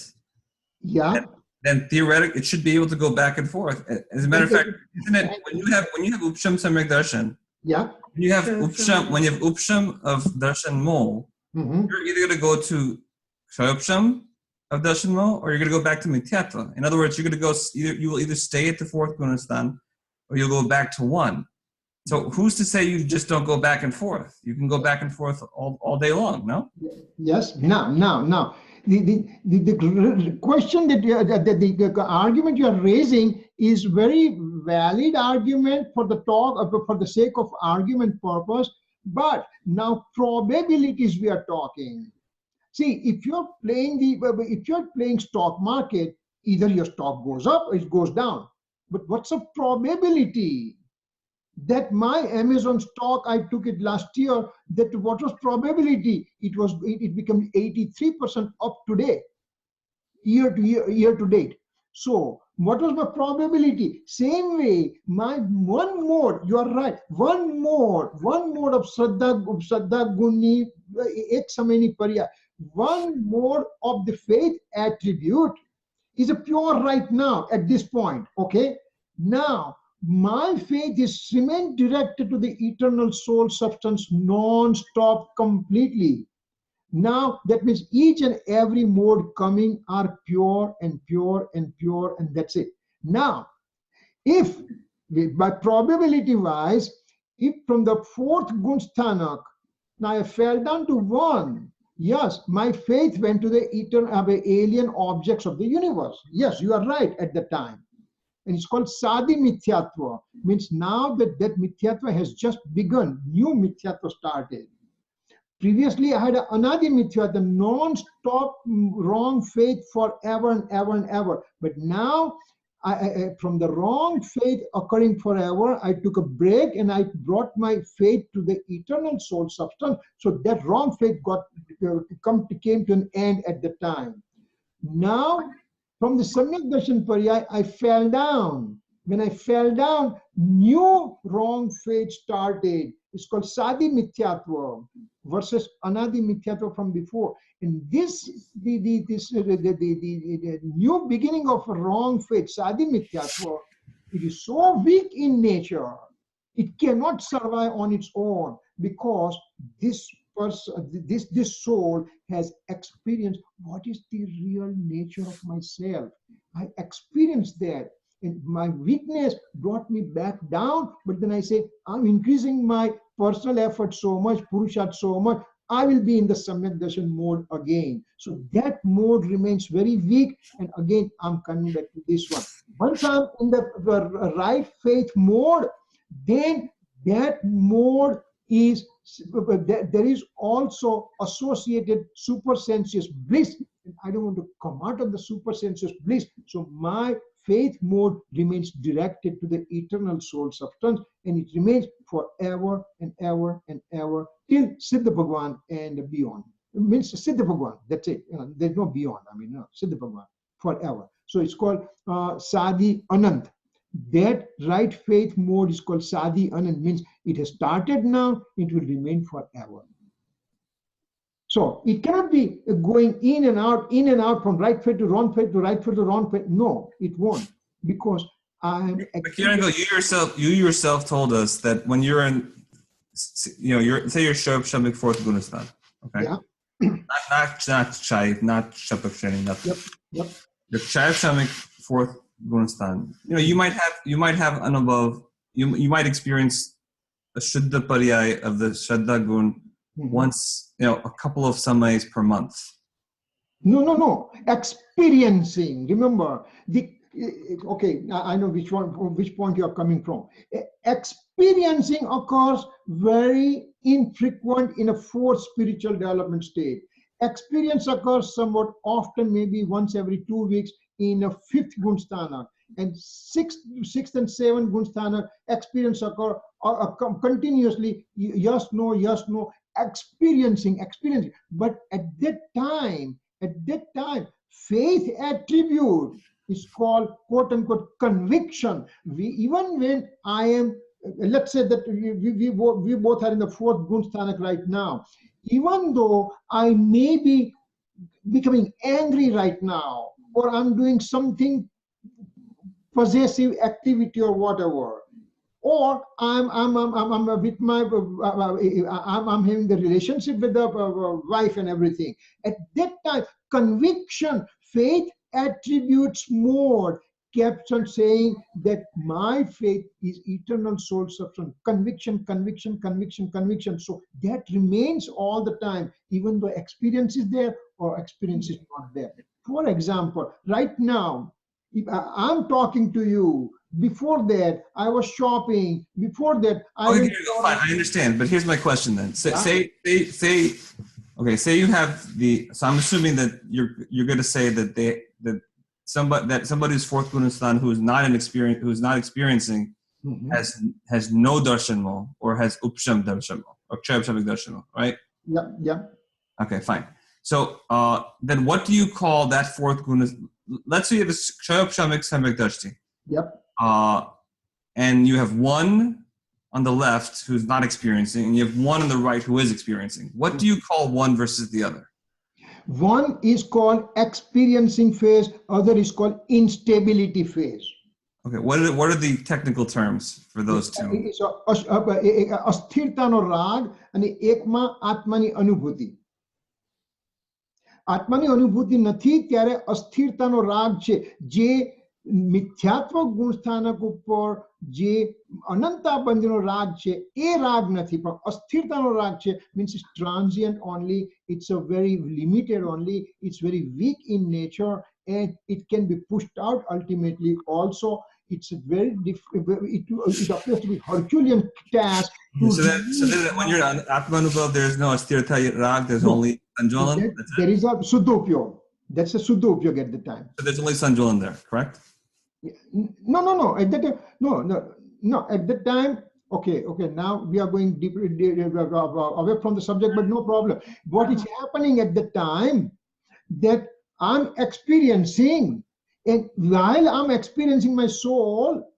Speaker 1: yeah,
Speaker 5: then theoretically it should be able to go back and forth. As a matter of fact, isn't it when you have upsham samyak darshan?
Speaker 1: Yeah.
Speaker 5: When you have upsham of darshan mo, you're either going to go to shayupsham of darshan mo, or you're going to go back to mithyatva. In other words, you're going to go. You will either stay at the fourth gunastan, or you'll go back to one. So who's to say you just don't go back and forth? You can go back and forth all day long, no?
Speaker 1: Yes. Now. The question that the argument you are raising is very valid argument for the talk, for the sake of argument purpose. But now probabilities we are talking. See, if you're playing stock market, either your stock goes up or it goes down. But what's the probability that my Amazon stock, I took it last year, that what was probability? It became 83% up today, year to date. So what was my probability? Same way, my one mode, you are right, one mode of Shraddha Guni, Ek Samani Pariya, one mode of the faith attribute is a pure right now at this point, okay? Now, my faith is remain directed to the eternal soul substance non-stop completely. Now, that means each and every mode coming are pure and pure and pure, and that's it. Now, if by probability wise, if from the fourth gunsthanak, now I fell down to one, yes, my faith went to the eternal alien objects of the universe. Yes, you are right at the time. And it's called Sadi Mithyatva. Means now that Mithyatva has just begun, new Mithyatva started. Previously, I had an Anadi Mithyatva, non-stop wrong faith forever and ever and ever. But now, from the wrong faith occurring forever, I took a break and I brought my faith to the eternal soul substance. So that wrong faith came to an end at the time. Now, from the Samyak Darshan Pariyai, I fell down. When I fell down, new wrong faith started. It's called Sadi Mithyatva versus Anadi Mithyatva from before. And this, the new beginning of wrong faith, Sadi Mithyatva, it is so weak in nature, it cannot survive on its own, because this soul has experienced what is the real nature of myself. I experienced that, and my weakness brought me back down. But then I say, I'm increasing my personal effort so much, Purushat so much, I will be in the Samyak Darshan mode again. So that mode remains very weak, and again I'm coming back to this one. Once I'm in the right faith mode, then that mode is, there is also associated supersensuous bliss. I don't want to come out of the supersensuous bliss. So my faith mode remains directed to the eternal soul substance, and it remains forever and ever and ever till Siddha Bhagwan and beyond. It means Siddha Bhagwan, that's it. There's no beyond. Siddha Bhagwan, forever. So it's called Sadi Anant. That right faith mode is called Sadi Anand, means it has started now, it will remain forever. So it cannot be going in and out from right foot to wrong foot to right foot to wrong foot. No, it won't, because I'm.
Speaker 5: But Kirango, you yourself told us that when you're in, say you're Shamik fourth Gunistan, okay?
Speaker 1: Yeah.
Speaker 5: Not Chayiv, not Shapak Shani, nothing.
Speaker 1: Yep.
Speaker 5: Your Chayiv Shamik fourth Gunistan. You might have an above. You might experience a Shuddha Pariyai of the Shraddha Gun once, a couple of samays per month.
Speaker 1: No. Experiencing. Remember, okay, I know which point you are coming from. Experiencing occurs very infrequent in a fourth spiritual development state. Experience occurs somewhat often, maybe once every 2 weeks in a fifth Gunsthana. And sixth and seventh Gunsthana experience occur continuously. Yes, no, experiencing. But at that time, faith attribute is called quote unquote conviction. Even when I am, let's say that we both are in the fourth Gunsthana right now, even though I may be becoming angry right now, or I'm doing something possessive activity or whatever, or I'm with my I'm having the relationship with the wife and everything. At that time, conviction, faith attributes more kept on saying that my faith is eternal soul substance. Conviction. So that remains all the time, even though experience is there or experience is not there. For example, right now, if I'm talking to you, before that I was shopping, before that
Speaker 5: fine, I understand, but here's my question then. Say you have so I'm assuming that you're going to say that somebody who's fourth Gunistan who's not experiencing has no darshanmo or has upsham darshanmo or kshabshamik darshanmo, right?
Speaker 1: Yeah.
Speaker 5: Okay, fine. So then what do you call that fourth Gunistan? Let's say you have a kshabshamik samyak darshti.
Speaker 1: Yep.
Speaker 5: And you have one on the left who's not experiencing, and you have one on the right who is experiencing. What do you call one versus the other?
Speaker 1: One is called experiencing phase, other is called instability phase.
Speaker 5: Okay, what are the technical terms for those two?
Speaker 1: Asthirta no rag and ekma atmani anubhuti. Atmani anubhuti nathi tyare asthirta no rag che je મિથ્યાત્વ ગુણસ્થાનક ઉપર જે અનંતા બંધનો રાગ છે એ રાગ નથી, પણ અસ્થિરતાનો રાગ છે. Means it's transient only, it's a very limited only, it's very weak in nature, and it can be pushed out ultimately also. It's a very it appears to be Herculean task.
Speaker 5: So that when you're on Atmanubhav, there's no asthirta rag, there's only Sanjolan?
Speaker 1: There is a Suddhopyog. That's a Suddhopyog at the time.
Speaker 5: So there's only Sanjolan there, correct?
Speaker 1: No. At that time, no. At that time, okay. Now we are going deeper away from the subject, but no problem. What is happening at the time that I'm experiencing, and while I'm experiencing my soul,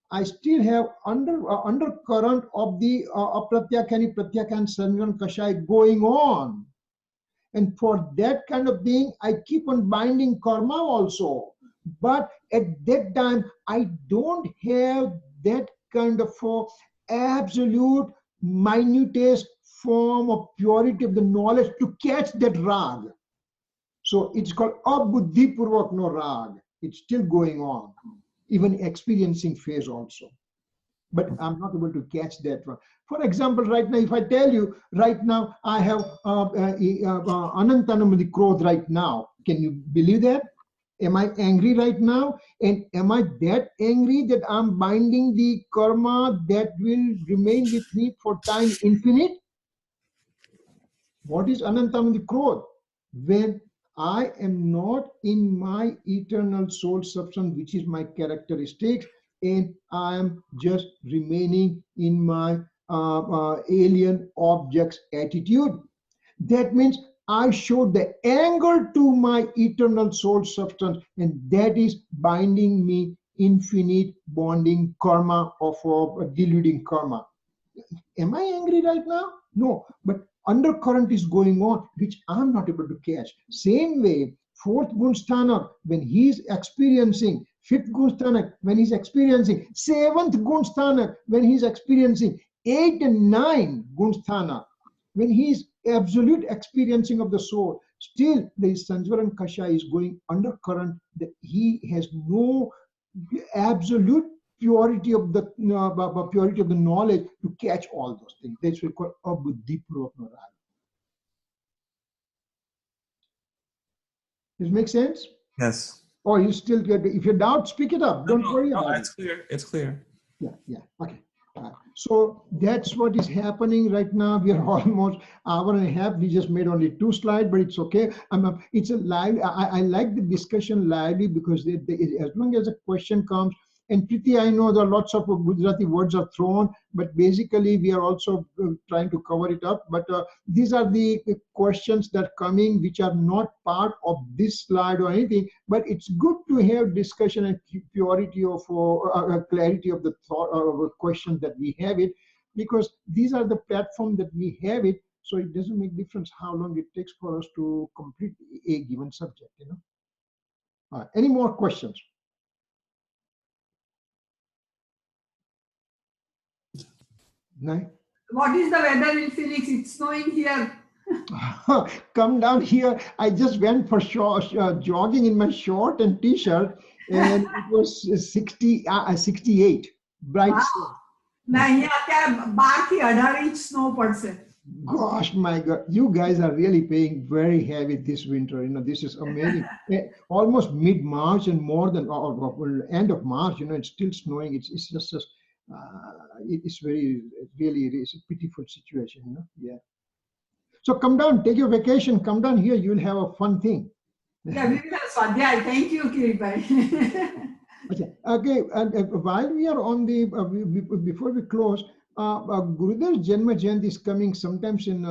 Speaker 1: I still have undercurrent of the apratyakani, pratyakan, sanjan, kashai going on. And for that kind of thing, I keep on binding karma also. But at that time, I don't have that kind of absolute minutest form of purity of the knowledge to catch that rag. So it's called abuddhi purvak no rag. It's still going on, even experiencing phase also. But I'm not able to catch that one. For example, right now, if I tell you, right now, I have anantanamadi krodh right now. Can you believe that? Am I angry right now? And am I that angry that I'm binding the karma that will remain with me for time infinite? What is anantamadi krodh? When I am not in my eternal soul substance, which is my characteristics, and I am just remaining in my alien objects attitude. That means I showed the anger to my eternal soul substance, and that is binding me infinite bonding karma of deluding karma. Am I angry right now? No, but undercurrent is going on, which I'm not able to catch. Same way, fourth Gunsthanak, when he's experiencing, fifth Gunsthanak, when he's experiencing, seventh Gunsthanak, when he's experiencing, 8 and 9 Gunsthanak, when he's absolute experiencing of the soul, still the Sanjvaran Kasha is going undercurrent, that he has no absolute purity of the knowledge to catch all those things. That's what we call abuddhi purvak. Does it make sense?
Speaker 5: Yes.
Speaker 1: Or you still get, if you doubt, speak it up. Don't worry about it.
Speaker 5: It's clear. It's clear.
Speaker 1: Yeah. Okay. So that's what is happening right now. We are almost hour and a half. We just made only 2 slides, but it's okay. It's a live. I like the discussion lively because as long as a question comes, and Priti, I know there are lots of Gujarati words are thrown, but basically we are also trying to cover it up. But these are the questions that are coming, which are not part of this slide or anything. But it's good to have discussion and purity of clarity of the thought of questions that we have it, because these are the platform that we have it. So it doesn't make difference how long it takes for us to complete a given subject. Any more questions? No?
Speaker 2: What is the weather in Phoenix? It's snowing here.
Speaker 1: Come down here. I just went for jogging in my short and t-shirt, and it was 68 bright sun.
Speaker 2: Nahi, here 12 થી 18 inch snow padse.
Speaker 1: Gosh, my God, you guys are really paying very heavy this winter. This is amazing. Almost mid-March and more than or end of March. It's still snowing. It's just it's really it's a pitiful situation. Yeah. So come down, take your vacation. Come down here. You'll have a fun thing.
Speaker 2: Yeah, we will have Swadhay. Thank you, Kirit bhai.
Speaker 1: Okay. While we are on the before we close. Gurudev's Janma Jayanti is coming sometimes in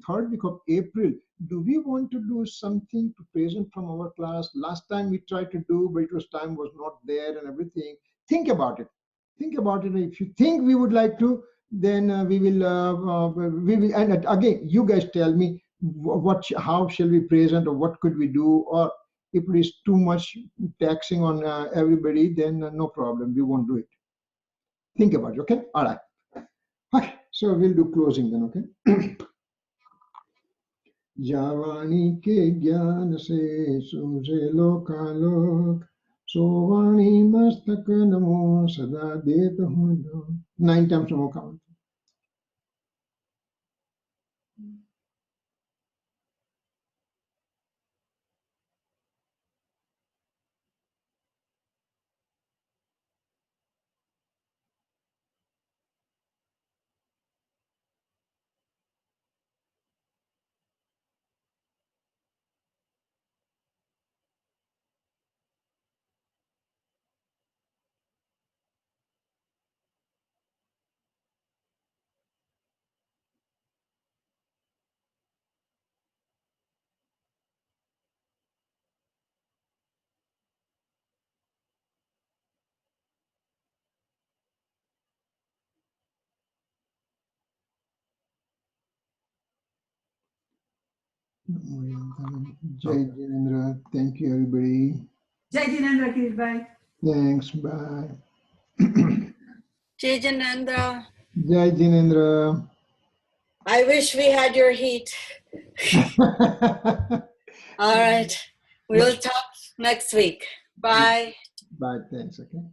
Speaker 1: 3rd week of April. Do we want to do something to present from our class? Last time we tried to do, but time was not there and everything. Think about it. Think about it. If you think we would like to, then we will. And again, you guys tell me how shall we present, or what could we do, or if it is too much taxing on everybody, then no problem. We won't do it. Think about it. Okay. All right. Okay, so we'll do closing then, okay? Javani ke gyan se suje lokalok, sovani mastak namo sada deta hundo. 9 times more count. Jai Jinendra. Thank you, everybody.
Speaker 2: Jai Jinendra, Kirit bhai.
Speaker 1: Thanks. Bye.
Speaker 3: Jai Janendra.
Speaker 1: Jai Jinendra.
Speaker 3: I wish we had your heat. All right. We'll talk next week. Bye.
Speaker 1: Bye. Thanks. Okay.